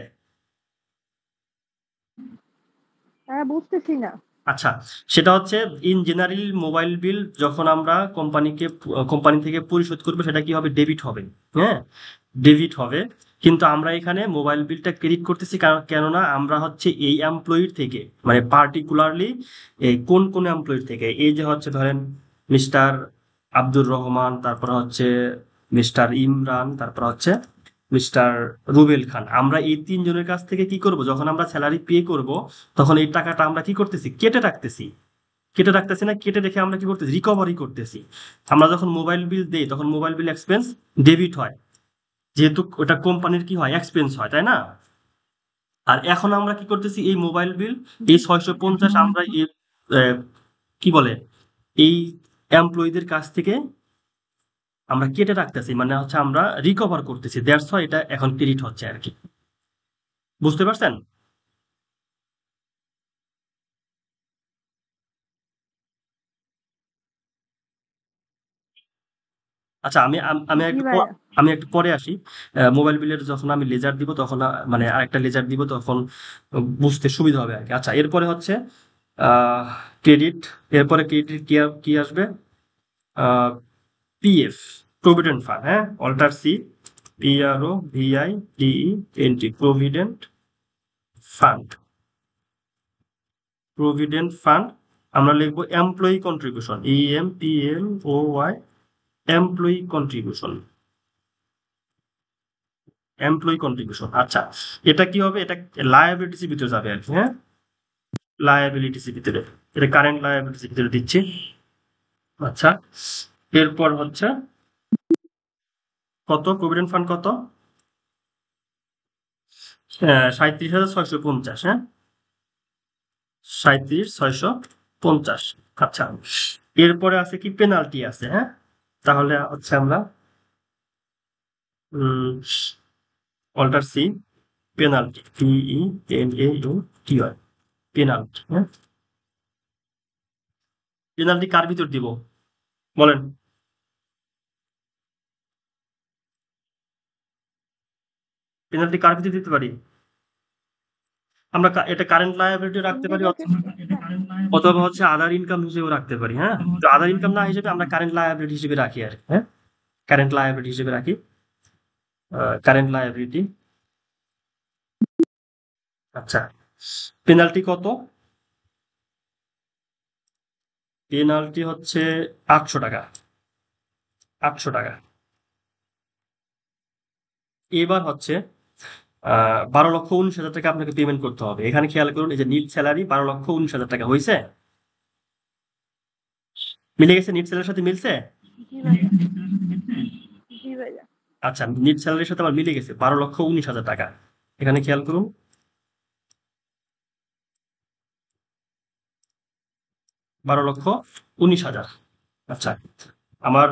Speaker 2: হ্যাঁ বুঝতেছি না।
Speaker 1: আচ্ছা, সেটা হচ্ছে ইন জেনারেল মোবাইল বিল যখন আমরা কোম্পানি থেকে পরিশোধ করবো, সেটা কি হবে? ডেবিট হবে। হ্যাঁ, ডেবিট হবে। কিন্তু আমরা এখানে মোবাইল বিলটা ক্রেডিট করতেছি কেননা আমরা হচ্ছে এই এমপ্লয়ির থেকে, মানে পার্টিকুলারলি কোন কোন এমপ্লয়ির থেকে, এই যে হচ্ছে ধরেন মিস্টার আব্দুর রহমান, তারপর হচ্ছে মিস্টার ইমরান, তারপর হচ্ছে মিস্টার রুবেল খান, আমরা এই তিনজনের কাছ থেকে কি করব, যখন আমরা স্যালারি পে করব তখন এই টাকাটা আমরা কি করতেছি? কেটে রাখতেছি। কেটে রাখতেছি না, কেটে রেখে আমরা কি করতেছি? রিকভারি করতেছি। আমরা যখন মোবাইল বিল দেই তখন মোবাইল বিল এক্সপেন্স ডেবিট হয়, যেহেতু ওটা কোম্পানির কি হয়? এক্সপেন্স হয়, তাই না? আর এখন আমরা কি করতেছি? এই মোবাইল বিল, এই 650 আমরা কি বলে, এই এমপ্লয়ীদের কাছ থেকে আমরা কেটে রাখতেছি, মানে হচ্ছে আমরা রিকভার করতেছি, দ্যাটস ওয়াই এটা এখন ক্রেডিট হচ্ছে আর কি। বুঝতে পারছেন? আচ্ছা, আমি
Speaker 2: জি
Speaker 1: একটু
Speaker 2: ভাইয়া।
Speaker 1: আমি একটু পরে আসি। মোবাইল বিলের যখন আমি লেজার দিব তখন মানে আরেকটা লেজার দিব তখন বুঝতে সুবিধা হবে আর কি। আচ্ছা, এরপরে হচ্ছে ক্রেডিট। এরপরে ক্রেডিট কি আসবে? PF, provident fund. হ্যাঁ, alter C, PROVIDENT, provident fund. Provident fund আমরা লিখবো employee contribution, EMPLOY, employee contribution. Employee contribution. আচ্ছা, এটা কি হবে? এটা লায়াবিলিটিসের ভিতরে যাবে আর কি। হ্যাঁ, লায়াবিলিটিসের ভিতরে, এটা কারেন্ট লায়াবিলিটিসের ভিতরে দিচ্ছি। আচ্ছা, এরপর হচ্ছে কত? প্রভিডেন্ট ফান্ড কত? 37,650। হ্যাঁ, 37,650। আচ্ছা, এরপরে আছে কি? পেনাল্টি আছে। হ্যাঁ, তাহলে হচ্ছে আমরা alter C, penalty, PENALTY, penalty. হ্যাঁ, পেনাল্টি কার ভিতর দিব বলেন? পেনাল্টি কার ভিতর দিতে পারি? আমরা এটা কারেন্ট লায়াবিলিটি রাখতে পারি, অথবা হচ্ছে আদার ইনকাম হিসেবে রাখতে পারি। হ্যাঁ, তো আদার ইনকাম না হিসেবে আমরা কারেন্ট লায়াবিলিটি হিসেবে রাখি আর কি। হ্যাঁ, কারেন্ট লায়াবিলিটি হিসেবে রাখি। Current liability. আচ্ছা, পেনাল্টি কত? পেনাল্টি হচ্ছে 800 টাকা। 800 টাকা। এবার হচ্ছে 12,19,000 টাকা আপনাকে পেমেন্ট করতে হবে। এখানে খেয়াল করুন, এই যে নিট স্যালারি 12,19,000 টাকা হয়েছে, মিলে গেছে? নিট স্যালারির সাথে মিলছে?
Speaker 2: জি ভাইয়া। জি ভাইয়া।
Speaker 1: আচ্ছা, নিট স্যালারির সাথে আমার মিলে গেছে 12,19,000 টাকা। এখানে খেয়াল করুন, 12,19,000। আচ্ছা, আমার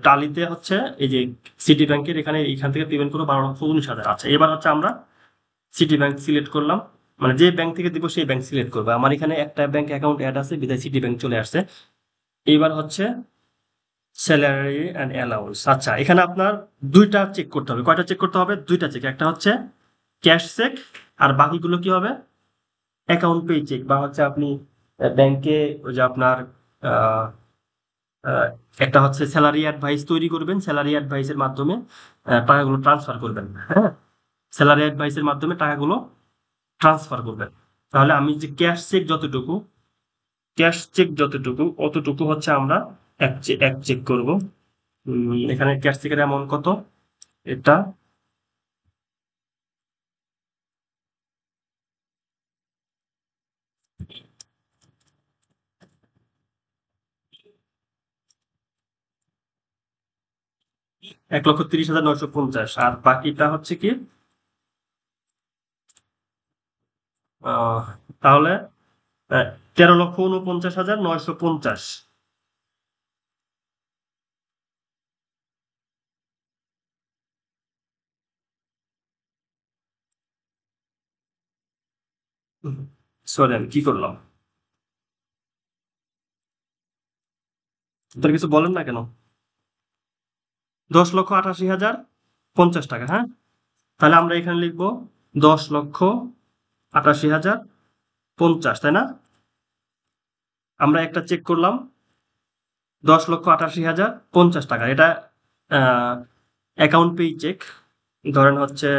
Speaker 1: টালিতে হচ্ছে এই যে সিটি ব্যাংকের এখান থেকে পেমেন্ট করবো 12,19,000। আচ্ছা, এবার হচ্ছে আমরা সিটি ব্যাংক সিলেক্ট করলাম, মানে যে ব্যাংক থেকে দিব সেই ব্যাংক সিলেক্ট করবো। আমার এখানে একটা ব্যাংক অ্যাকাউন্ট অ্যাড আছে বিধায় সিটি ব্যাংক চলে আসছে। এইবার হচ্ছে স্যালারি অ্যান্ড অ্যালাউন্স। আচ্ছা, এখানে আপনার দুইটা চেক করতে হবে। কয়টা চেক করতে হবে? দুইটা চেক। একটা হচ্ছে ক্যাশ চেক, আর বাকিগুলো কি হবে? অ্যাকাউন্ট পে চেক, বা হচ্ছে আপনি ব্যাংকে ওই যে আপনার আহ, আহ, একটা হচ্ছে স্যালারি অ্যাডভাইস তৈরি করবেন, স্যালারি অ্যাডভাইসের মাধ্যমে টাকাগুলো ট্রান্সফার করবেন। হ্যাঁ, স্যালারি অ্যাডভাইসের মাধ্যমে টাকাগুলো ট্রান্সফার করবেন। তাহলে আমি যে ক্যাশ চেক যতটুকু অতটুকু হচ্ছে আমরা এক চেক করব। এখানে ক্যাশ চেকের অ্যামাউন্ট কত? এটা 1,30,950, আর বাকিটা হচ্ছে কি আহ, তাহলে 13,49,950। সরি, আমি কি করলাম? তোর কিছু বলেন না কেন? 10,88,050 টাকা, হ্যাঁ। তাহলে আমরা এখানে লিখবো 10,88,050, তাই না? আমরা একটা চেক করলাম 10,88,050 টাকা, এটা অ্যাকাউন্ট পেই চেক। ধরেন হচ্ছে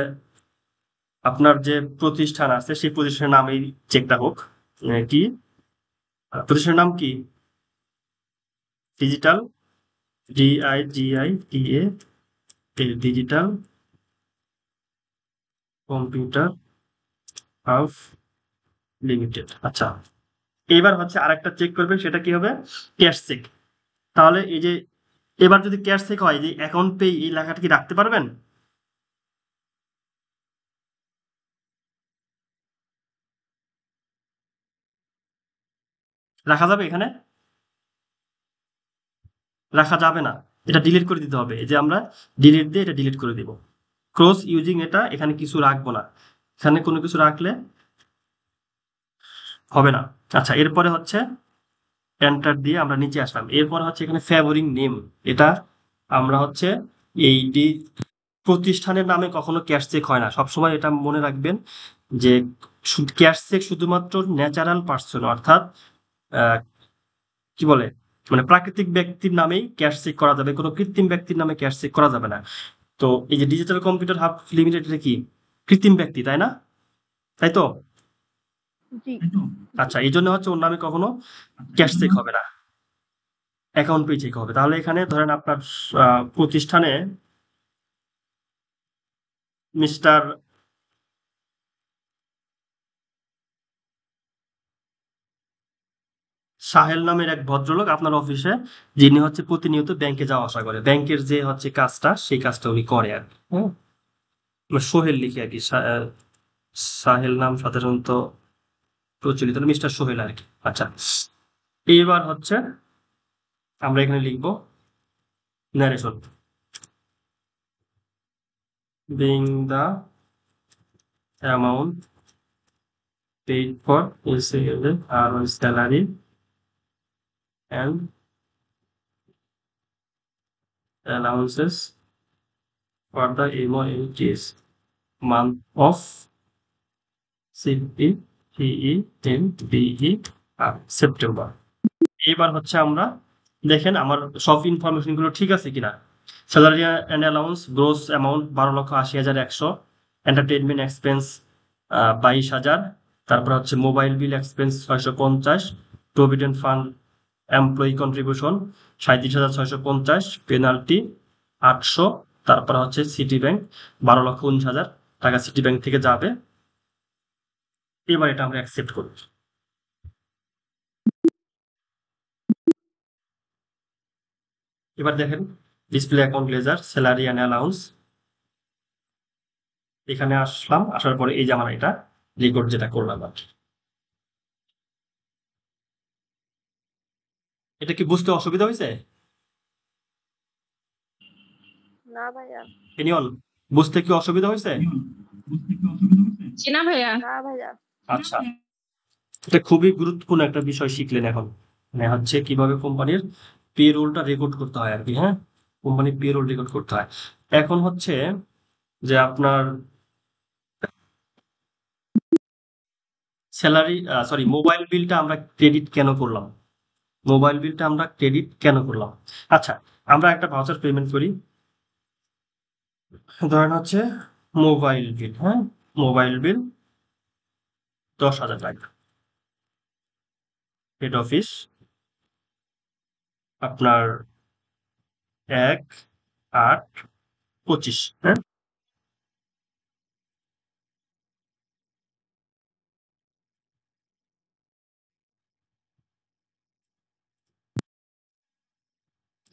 Speaker 1: আপনার যে প্রতিষ্ঠান আছে সেই প্রতিষ্ঠানের নামেই চেকটা হোক। কি প্রতিষ্ঠানের নাম কি? Digital, DIGITA, Digital Computer House Limited. আচ্ছা, এবার হচ্ছে আরেকটা চেক করবেন, সেটা কি হবে? Cash check. তাহলে এই যে এবার যদি ক্যাশ চেক হয়, যে অ্যাকাউন্ট পে এই লেখাটা কি রাখতে পারবেন? রাখা যাবে এখানে? রাখা যাবে না, এটা ডিলিট করে দিতে হবে। এই যে আমরা ডিলিট দিয়ে এটা ডিলিট করে দিব। ক্রস ইউজিং, এটা এখানে কিছু রাখবো না, এখানে কোনো কিছু রাখলে হবে না। আচ্ছা, এরপরে হচ্ছে এন্টার দিয়ে আমরা নিচে আসলাম। এরপরে হচ্ছে এখানে ফেভারিং নেম, এটা আমরা হচ্ছে এই প্রতিষ্ঠানের নামে কখনো ক্যাশ চেক হয় না। সবসময় এটা মনে রাখবেন যে ক্যাশ চেক শুধুমাত্র ন্যাচারাল পার্সন, অর্থাৎ আহ, কি বলে, মানে প্রাকৃতিক ব্যক্তির নামেই ক্যাশ চেক করা যাবে, কোনো কৃত্রিম ব্যক্তির নামে ক্যাশ চেক করা যাবে না। তো এই যে ডিজিটাল কম্পিউটার হাব লিমিটেড, এটা কি কৃত্রিম ব্যক্তি, তাই না? তাই তো?
Speaker 2: জি।
Speaker 1: আচ্ছা, এই জন্য হচ্ছে ওর নামে কখনো ক্যাশ চেক হবে না, অ্যাকাউন্ট পে চেক হবে। তাহলে এখানে ধরেন আপনার প্রতিষ্ঠানে মিস্টার সাহেল নামের এক ভদ্রলোক আপনার অফিসে, যিনি হচ্ছে প্রতিনিয়ত ব্যাংকে যাওয়া আসা করে, ব্যাংকের যে হচ্ছে কাজটা সেই কাজটা উনি করে আর কি, হ্যাঁ। আমরা সোহেল লিখি আর কি, সাহেল নাম সাধারণত প্রচলিত মিস্টার সোহেল আর কি। আচ্ছা, এইবার হচ্ছে আমরা এখানে লিখবো narration, being the amount paid for our salary and allowances for the MONT's month of September. এবার হচ্ছে আমরা দেখেন আমার সব ইনফরমেশন গুলো ঠিক আছে কিনা। Salary and allowance gross amount 12,80,100, entertainment expense 22,000, তারপর হচ্ছে mobile bill expense 650, provident fund employee contribution 37,650, penalty 800, তারপর হচ্ছে সিটি ব্যাংক 12,19,000 টাকা সিটি ব্যাংক থেকে যাবে। এবার এটা আমরা অ্যাকসেপ্ট করি। এবার দেখেন display account ledger salary and allowance, এখানে আসলাম, আসার পরে এই যে আমরা এটা রেকর্ড যেটা করলাম আর কি। এটা কি বুঝতে অসুবিধা হয়েছে?
Speaker 2: না ভাইয়া।
Speaker 1: এনিয়ন, বুঝতে কি অসুবিধা হয়েছে?
Speaker 3: জি না ভাইয়া।
Speaker 2: না ভাইয়া।
Speaker 1: আচ্ছা, এটা খুবই গুরুত্বপূর্ণ একটা বিষয় শিখলেন এখন, মানে হচ্ছে কিভাবে কোম্পানির পে রোলটা রেকর্ড করতে হয় আর কি, হ্যাঁ। কোম্পানির পে রোল রেকর্ড করতে হয়। এখন হচ্ছে যে আপনার স্যালারি, সরি, মোবাইল বিলটা আমরা ক্রেডিট কেন করলাম? মোবাইল বিলটা আমরা ক্রেডিট কেন করলাম? আচ্ছা, আমরা একটা ভাউচার পেমেন্ট করি, ধরেন হচ্ছে মোবাইল বিল, হ্যাঁ, মোবাইল বিল 10,000 টাকা, হেড অফিস আপনার 1/8/25, হ্যাঁ।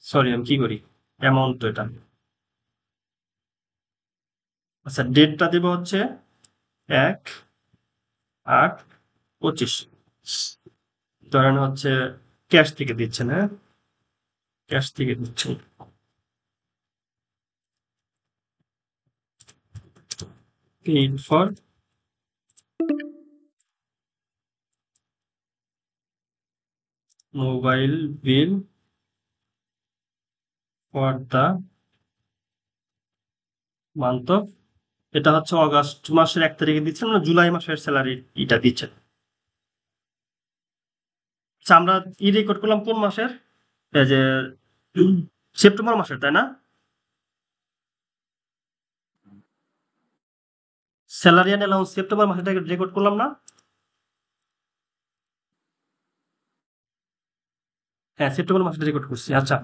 Speaker 1: সরি, আমি কি করি, অ্যামাউন্ট তো এটা। আচ্ছা, ডেটটা দেবো হচ্ছে 1 8.25 ধরেন হচ্ছে ক্যাশ থেকে দিচ্ছেন, হ্যাঁ ক্যাশ থেকে দিচ্ছেন। paid for mobile bill for the month of, এটা হচ্ছে অগস্ট মাসের 1 তারিখে দিচ্ছেন, মানে জুলাই মাসের স্যালারি এটা দিচ্ছেন। আচ্ছা আমরা রেকর্ড করলাম কোন মাসের, এই যে সেপ্টেম্বর মাসের, তাই না? স্যালারি অ্যান্ড অ্যালাউন্স সেপ্টেম্বর মাসে রেকর্ড করলাম না? হ্যাঁ সেপ্টেম্বর মাসে রেকর্ড করছি। আচ্ছা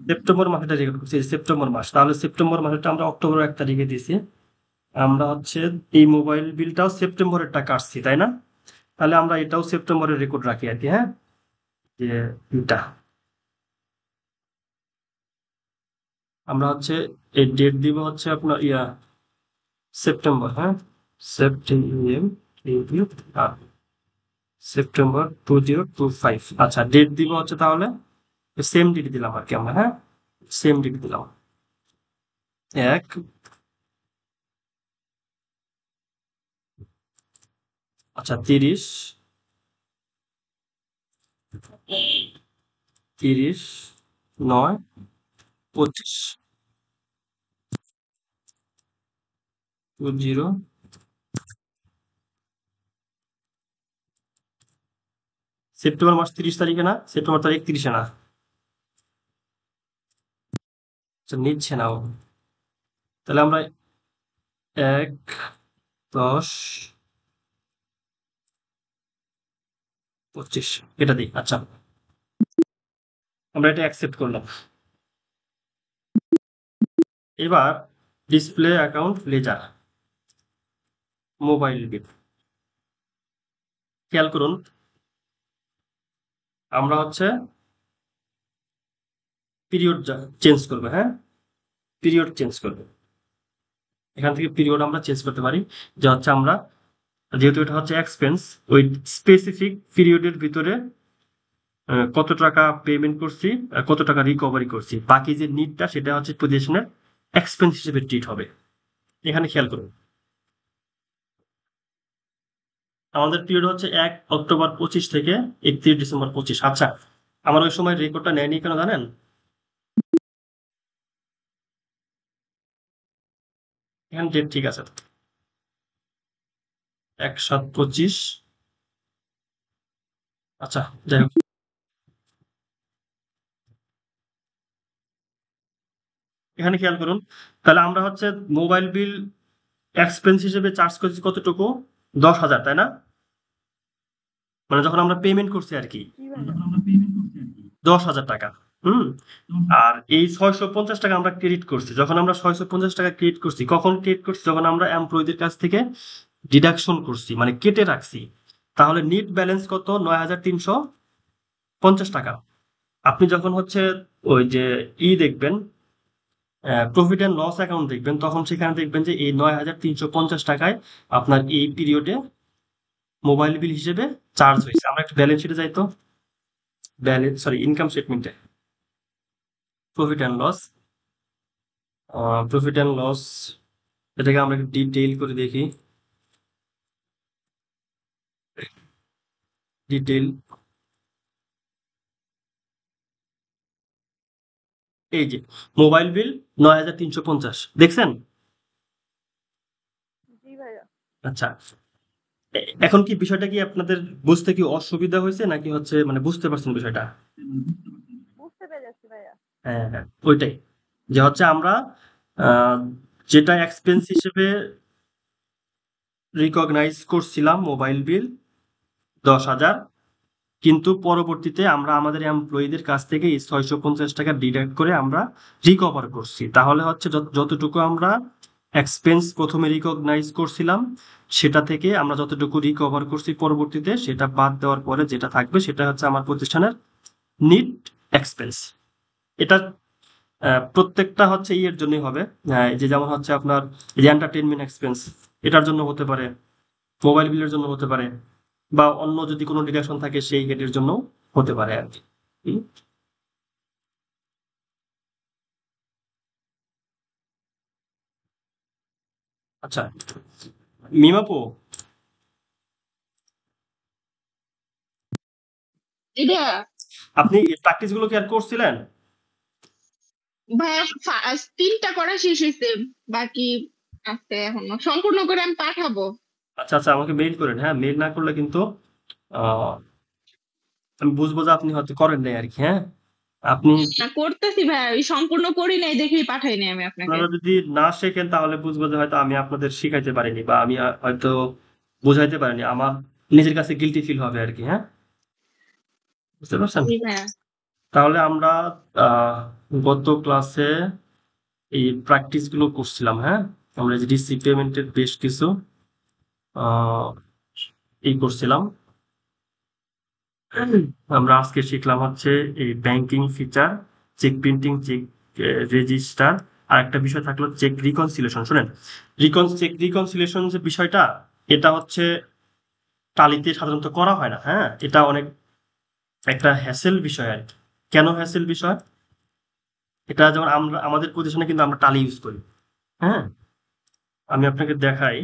Speaker 1: সেপ্টেম্বর মাসেটা রেকর্ড করছি, সেপ্টেম্বর মাস, তাহলে সেপ্টেম্বর মাসেটা আমরা অক্টোবর 1 তারিখে দিয়েছি। আমরা হচ্ছে এই মোবাইল বিলটাও সেপ্টেম্বরের টাকা আসছি, তাই না? তাহলে আমরা এটাও সেপ্টেম্বরের রেকর্ড রাখি আর কি। হ্যাঁ যে এটা আমরা হচ্ছে এই ডেট দিব হচ্ছে আপনার সেপ্টেম্বর, হ্যাঁ সেপ্টেম্বর 2025। আচ্ছা ডেট দিব হচ্ছে তাহলে সেম ডেট দিলাম আর কি আমরা, হ্যাঁ সেম ডেট দিলাম 1 আচ্ছা 30/9/25 20 সেপ্টেম্বর মাস 30 তারিখে না, সেপ্টেম্বর তারিখ 31-এ না, আচ্ছা নিচ্ছে না ও। তাহলে আমরা 1/10/25 এটা দিই। আচ্ছা আমরা এটা অ্যাকসেপ্ট করলাম। এবার display account ledger mobile bill, খেয়াল করুন আমরা হচ্ছে পিরিয়ড চেঞ্জ করবে, হ্যাঁ পিরিয়ড চেঞ্জ করবে। এখান থেকে পিরিয়ড আমরা চেঞ্জ করতে পারি, যে হচ্ছে আমরা যেহেতু এটা হচ্ছে এক্সপেন্স, ওই স্পেসিফিক পিরিয়ডের ভিতরে কত টাকা পেমেন্ট করছি, কত টাকা রিকভারি করছি, বাকি যে নিটটা সেটা হচ্ছে পজিশনের এক্সপেন্স হিসেবে ট্রিট হবে। এখানে খেয়াল করুন আমাদের পিরিয়ড হচ্ছে 1 অক্টোবর 25 থেকে 31 ডিসেম্বর 25। আচ্ছা আমার ওই সময় রেকর্ডটা নেয়নি কেন জানেন? এখানে ডেট ঠিক আছে 1/7/25। আচ্ছা যাই হোক এখানে খেয়াল করুন, তাহলে আমরা হচ্ছে মোবাইল বিল এক্সপেন্স হিসেবে চার্জ করছি কতটুকু, 10,000, তাই না? মানে যখন আমরা পেমেন্ট করছি আর কি 10,000 টাকা। আর এই 650 টাকা আমরা ক্রেডিট করছি, যখন আমরা 650 টাকা ক্রেডিট করছি, কখন ক্রেডিট করছি, যখন আমরা এমপ্লয়ীদের কাছ থেকে ডিডাকশন করছি, মানে কেটে রাখছি। তাহলে নিট ব্যালেন্স কত, 9,350 টাকা। আপনি যখন হচ্ছে ওই যে দেখবেন প্রফিট অ্যান্ড লস অ্যাকাউন্ট দেখবেন, তখন সেখানে দেখবেন যে এই 9,350 টাকায় আপনার এই পিরিয়ডে মোবাইল বিল হিসেবে চার্জ হয়েছে। আমরা একটু ব্যালেন্স শিটে যাই তো, ইনকাম স্টেটমেন্টে প্রফিট অ্যান্ড লস এটাকে আমরা একটু ডিটেইল করে দেখি। ডিটেইল এই যে মোবাইল বিল 9,350 দেখছেন? আচ্ছা এখন কি বিষয়টা কি আপনাদের বুঝতে কি অসুবিধা হয়েছে, নাকি হচ্ছে মানে বুঝতে পারছেন বিষয়টা? হ্যাঁ হ্যাঁ ওইটাই, যে হচ্ছে আমরা যেটা এক্সপেন্স হিসেবে রিকগনাইজ করছিলাম মোবাইল বিল 10,000, কিন্তু পরবর্তীতে আমরা আমাদের এমপ্লয়ীদের কাছ থেকে এই 650 টাকা ডিডাক্ট করে আমরা রিকভার করছি। তাহলে হচ্ছে যতটুকু আমরা এক্সপেন্স প্রথমে রিকগনাইজ করছিলাম সেটা থেকে আমরা যতটুকু রিকভার করছি পরবর্তীতে, সেটা বাদ দেওয়ার পরে যেটা থাকবে সেটা হচ্ছে আমার প্রতিষ্ঠানের নিট এক্সপেন্স। এটা প্রত্যেকটা হচ্ছে ইয়ের জন্যই হবে, যে যেমন হচ্ছে আপনার এন্টারটেইনমেন্ট এক্সপেন্স এটার জন্য হতে পারে, মোবাইল বিলের জন্য হতে পারে, বা অন্য যদি কোনো ডিডাকশন থাকে সেই হেডের জন্য হতে পারে আর কি। হুম? আচ্ছা, মিমাপু,
Speaker 3: এটা
Speaker 1: আপনি প্র্যাকটিস গুলো কি আর করছিলেন?
Speaker 3: ভাইয়া 3টা করা শেষ হয়েছে, বাকি আছে এখনো, সম্পূর্ণ করে আমি পাঠাবো।
Speaker 1: আচ্ছা আচ্ছা, আমাকে মেইল করেন। হ্যাঁ, মেইল না করলে কিন্তু আহ, আমি বুঝবো যে আপনি হয়তো করেন নাই আর কি। হ্যাঁ, আপনি
Speaker 3: করতেছি ভাইয়া, ওই সম্পূর্ণ করি নাই দেখেই পাঠাই নাই আমি আপনাকে।
Speaker 1: আপনারা যদি না শেখেন তাহলে বুঝবো যে হয়তো আমি আপনাদের শিখাইতে পারিনি, বা আমি হয়তো বুঝাইতে পারিনি। আমার নিজের কাছে গিলটি ফিল হবে আর কি। হ্যাঁ, বুঝতে পারছেন?
Speaker 3: জি ভাইয়া।
Speaker 1: তাহলে আমরা আহ, গত ক্লাসে এই প্র্যাকটিস গুলো করছিলাম। হ্যাঁ, আমরা যে রিসিভ পেমেন্টের বেশ কিছু আহ, এই করছিলাম। আমরা আজকে শিখলাম হচ্ছে এই banking feature, cheque printing, cheque register, আর একটা বিষয় থাকলো চেক রিকনসিলেশন। শুনেন, চেক রিকনসিলেশন যে বিষয়টা, এটা হচ্ছে টালিতে সাধারণত করা হয় না। হ্যাঁ, এটা অনেক একটা হ্যাসেল বিষয় আর কি। কেন হ্যাসেল বিষয়? এটা যেমন আমরা আমাদের প্রতিষ্ঠানে কিন্তু আমরা টালি ইউজ করি। হ্যাঁ, আমি আপনাকে দেখাই।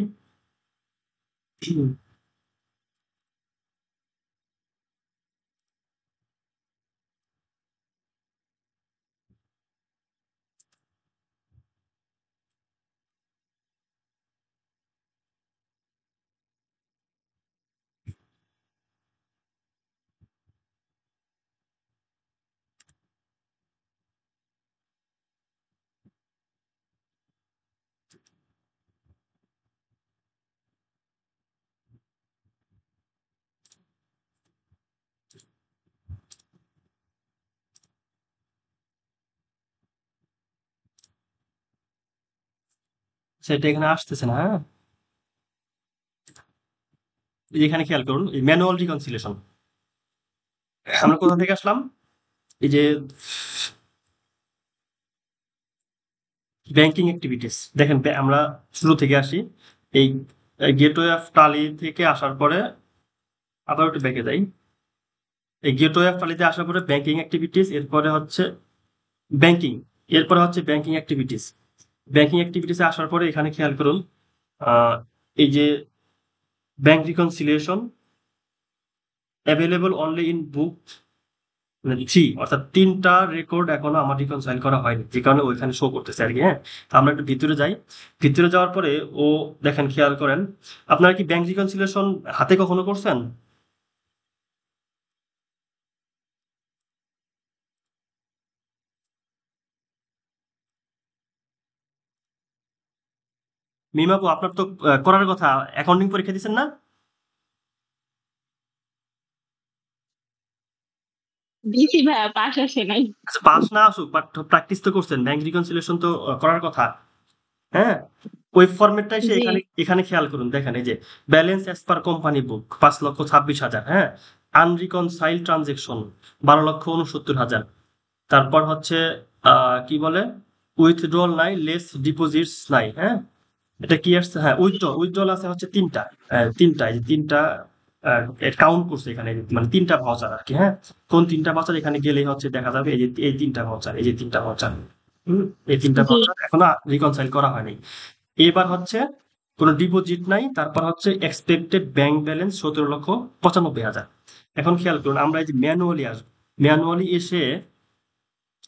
Speaker 1: সেটা এখানে আসতেছে না। হ্যাঁ, এই যে এখানে খেয়াল করুন, এই ম্যানুয়াল রিকনসিলেশন। আমরা কোথা থেকে আসলাম? এই যে ব্যাংকিং অ্যাক্টিভিটিস দেখেন, আমরা শুরু থেকে আসি। এই গেটওয়ে অফ টালি থেকে আসার পরে আবার একটু ব্যাকে যাই। এই গেটওয়ে অফ টালিতে আসার পরে ব্যাংকিং অ্যাক্টিভিটিস, এরপরে হচ্ছে ব্যাংকিং, এরপরে হচ্ছে ব্যাংকিং অ্যাক্টিভিটিস। ব্যাংকিং অ্যাক্টিভিটিসে আসার পরে এখানে খেয়াল করুন, এই যে bank reconciliation available only in বুক মানে 3, অর্থাৎ 3টা রেকর্ড এখনো আমার রিকনসাইল করা হয়নি, যে কারণে ওইখানে শো করতেছে আর কি। হ্যাঁ, তো আমরা একটু ভিতরে যাই। ভিতরে যাওয়ার পরে ও দেখেন, খেয়াল করেন, আপনারা কি ব্যাংক রিকনসিলিয়েশন হাতে কখনো করছেন? মিমাপু, আপনার তো করার কথা, অ্যাকাউন্টিং পরীক্ষা দিচ্ছেন না?
Speaker 3: দিছি ভাইয়া, পাশ আসে নাই।
Speaker 1: আচ্ছা, পাস না আসুক, বাট প্র্যাকটিস তো করছেন, ব্যাংক রিকনসিলিয়েশন তো করার কথা। হ্যাঁ, ওই ফরম্যাটটাই সে
Speaker 3: জি
Speaker 1: এখানে এখানে খেয়াল করুন। দেখেন, এই যে ব্যালেন্স অ্যাজ পার কোম্পানি বুক 5,26,000। হ্যাঁ, আনরিকনসাইল ট্রানজেকশন 12,69,000। তারপর হচ্ছে কি বলে, উইথড্রল নাই, লেস ডিপোজিটস নাই। হ্যাঁ, এটা কি আসছে? হ্যাঁ, উইথড্রল আছে হচ্ছে 3টা। তিনটা, এই যে 3টা কাউন্ট করছে এখানে, মানে 3টা ভাউচার আর কি। হ্যাঁ, কোন 3টা ভাউচার এখানে গেলেই হচ্ছে দেখা যাবে, এই যে এই 3টা ভাউচার, এই যে 3টা ভাউচার। এই 3টা
Speaker 3: জি
Speaker 1: ভাউচার এখনো রিকনসাইল করা হয়নি। এবার হচ্ছে কোনো ডিপোজিট নাই, তারপর হচ্ছে এক্সপেক্টেড ব্যাংক ব্যালেন্স 17,95,000। এখন খেয়াল করুন, আমরা এই যে ম্যানুয়ালি আসবো, ম্যানুয়ালি এসে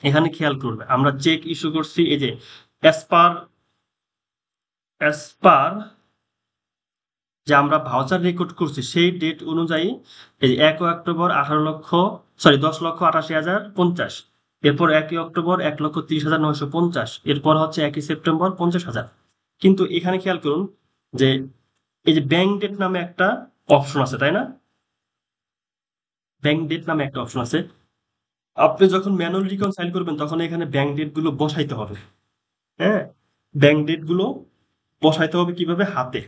Speaker 1: এখানে খেয়াল করবে, আমরা চেক ইস্যু করছি এই যে অ্যাজ পার যে আমরা ভাউচার রেকর্ড করছি সেই ডেট অনুযায়ী, এই 1 অক্টোবর 10,88,050। এরপর 1 অক্টোবর 1,30,950। এরপর হচ্ছে 1 সেপ্টেম্বর 50,000। কিন্তু এখানে খেয়াল করুন যে এই যে ব্যাংক ডেট নামে একটা অপশন আছে, তাই না? ব্যাংক ডেট নামে একটা অপশন আছে। আপনি যখন ম্যানুয়াল রিকনসাইল করবেন তখন এখানে ব্যাংক ডেট গুলো বসাইতে হবে। হ্যাঁ, ব্যাংক ডেট গুলো বসাইতে হবে কিভাবে? হাতে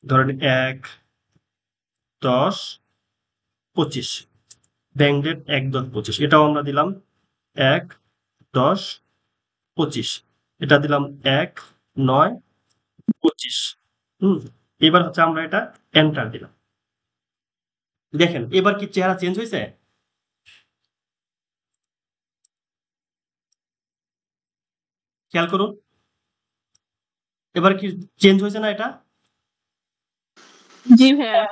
Speaker 1: ধরেন 1/10/25, ব্যাংক ডেট 1/10/25, এটাও আমরা দিলাম 1/10/25, এটা দিলাম 1/9/25। হুম, এবার হচ্ছে আমরা এটা এন্টার দিলাম। দেখেন এবার কি চেহারা চেঞ্জ হয়েছে? খেয়াল করুন, এবার কি চেঞ্জ হয়েছে না এটা?
Speaker 3: জি ভাইয়া।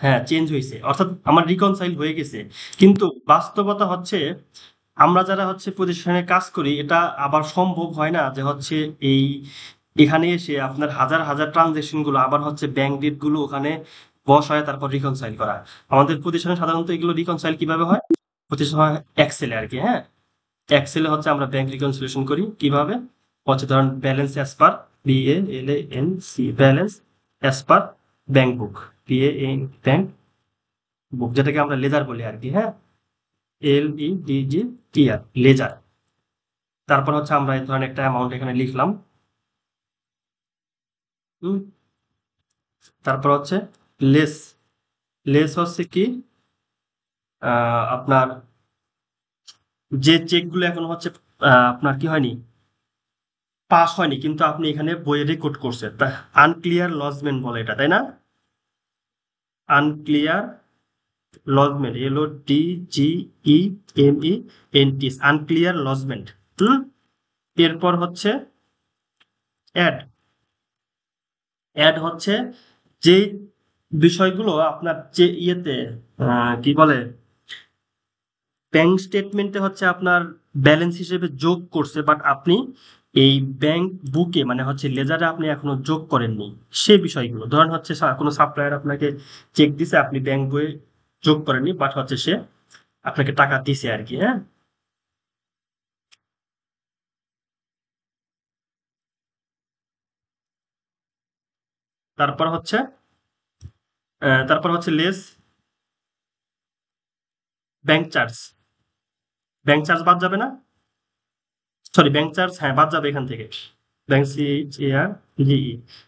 Speaker 1: হ্যাঁ, চেঞ্জ হয়েছে, অর্থাৎ আমার রিকনসাইল হয়ে গেছে। কিন্তু বাস্তবতা হচ্ছে আমরা যারা হচ্ছে প্রতিষ্ঠানে কাজ করি, এটা আবার সম্ভব হয় না যে হচ্ছে এই এখানে এসে আপনার হাজার হাজার ট্রানজেকশন গুলো আবার হচ্ছে ব্যাংক ডেট গুলো ওখানে বসায় তারপর রিকনসাইল করা। আমাদের প্রতিষ্ঠানে সাধারণত এগুলো রিকনসাইল কিভাবে হয়? প্রতিষ্ঠান হয় এক্সেলে আর কি। হ্যাঁ, এক্সেলে হচ্ছে আমরা ব্যাংক রিকনসিলিয়েশন করি কিভাবে? হচ্ছে ধরেন balance as per BALANC balance as per bank book bank book, যেটাকে আমরা লেজার বলি আর কি। হ্যাঁ, LEDGER লেজার। তারপর হচ্ছে আমরা এই ধরনের একটা অ্যামাউন্ট এখানে লিখলাম। তারপর হচ্ছে লেস। লেস হচ্ছে কি আপনার যে চেকগুলো এখন হচ্ছে আপনার কি হয়নি, পাস হয়নি, কিন্তু আপনি এখানে বইয়ে রেকর্ড করছেন, তা আনক্লিয়ার লজমেন্ট বলে এটা, তাই না? Unclear lodgement, LODGEMENT, unclear lodgement. এরপর হচ্ছে অ্যাড। অ্যাড হচ্ছে যে বিষয়গুলো আপনার যে ইয়েতে কি বলে ব্যাংক স্টেটমেন্টে হচ্ছে আপনার ব্যালেন্স হিসেবে যোগ করছে, বাট আপনি এই ব্যাংক বুকে মানে হচ্ছে লেজারে আপনি এখনো যোগ করেননি, সে বিষয়গুলো। ধরেন হচ্ছে কোনো সাপ্লায়ার আপনাকে চেক দিছে, আপনি ব্যাংক বইয়ে যোগ করেননি, বাট হচ্ছে সে আপনাকে টাকা দিছে আর কি। হ্যাঁ, তারপর হচ্ছে less bank charge. Bank charge বাদ যাবে না? সরি, ব্যাংক চার্জ হ্যাঁ বাদ যাবে এখান থেকে। Bank CHARGE,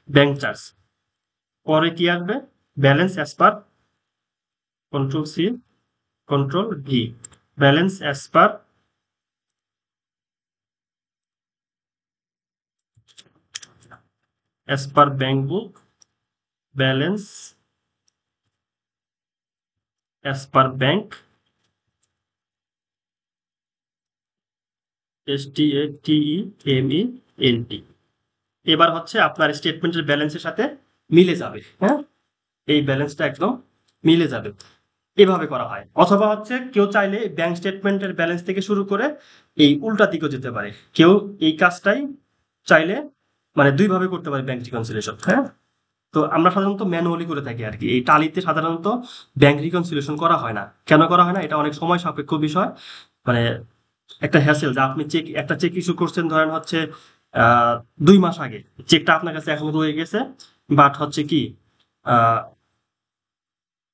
Speaker 1: bank charge. পরে কি আসবে? Balance as per control C control V, balance as per bank book, balance as per bank STATEMENT। এবার হচ্ছে আপনার স্টেটমেন্টের ব্যালেন্সের সাথে মিলে যাবে। হ্যাঁ, এই ব্যালেন্সটা একদম মিলে যাবে। এভাবে করা হয়। অথবা হচ্ছে কেউ চাইলে ব্যাংক স্টেটমেন্টের ব্যালেন্স থেকে শুরু করে এই উল্টা দিকেও যেতে পারে। কেউ এই কাজটাই চাইলে মানে দুই ভাবে করতে পারে ব্যাংক রিকনসিলিয়েশন। হ্যাঁ, তো আমরা সাধারণত ম্যানুয়ালি করে থাকি আর কি। এই টালিতে সাধারণত ব্যাংক রিকনসিলিয়েশন করা হয় না। কেন করা হয় না? এটা অনেক সময় সাপেক্ষ বিষয়। মানে একটা হ্যাসেল যে আপনি একটা চেক ইস্যু করছেন ধরেন হচ্ছে ২ মাস আগে, চেকটা আপনার কাছে এখনো রয়ে গেছে, বাট হচ্ছে কি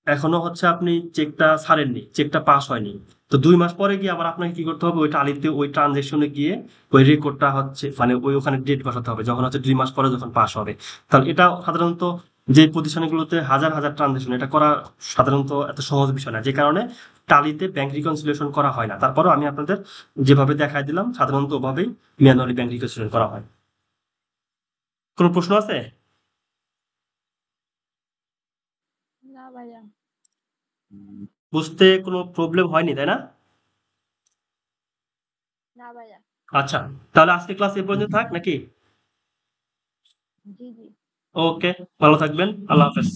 Speaker 1: এখনো হচ্ছে আপনি চেকটা ছাড়েননি, চেকটা পাস হয়নি। তো ২ মাস পরে গিয়ে আবার আপনাকে কি করতে হবে? ওই টালিতে ওই ট্রানজেকশনে গিয়ে ওই রেকর্ডটা হচ্ছে মানে ওই ওখানে ডেট বসাতে হবে যখন হচ্ছে ২ মাস পরে যখন পাস হবে। তাহলে এটা সাধারণত যে প্রতিষ্ঠানগুলোতে হাজার হাজার ট্রানজেকশন, এটা করা সাধারণত এত সহজ বিষয় না, যে কারণে টালিতে ব্যাংক রিকনসিলিয়েশন করা হয় না। তারপরেও আমি আপনাদের যেভাবে দেখাই দিলাম সাধারণত ওভাবেই ম্যানুয়ালি ব্যাংক রিকনসিলিয়েশন করা হয়। কোনো প্রশ্ন আছে?
Speaker 2: না ভাইয়া।
Speaker 1: বুঝতে কোনো প্রবলেম হয়নি, তাই না?
Speaker 2: না ভাইয়া।
Speaker 1: আচ্ছা, তাহলে আজকে ক্লাস এ পর্যন্ত থাক নাকি?
Speaker 2: জি জি।
Speaker 1: ওকে, ভালো থাকবেন। আল্লাহ হাফেজ।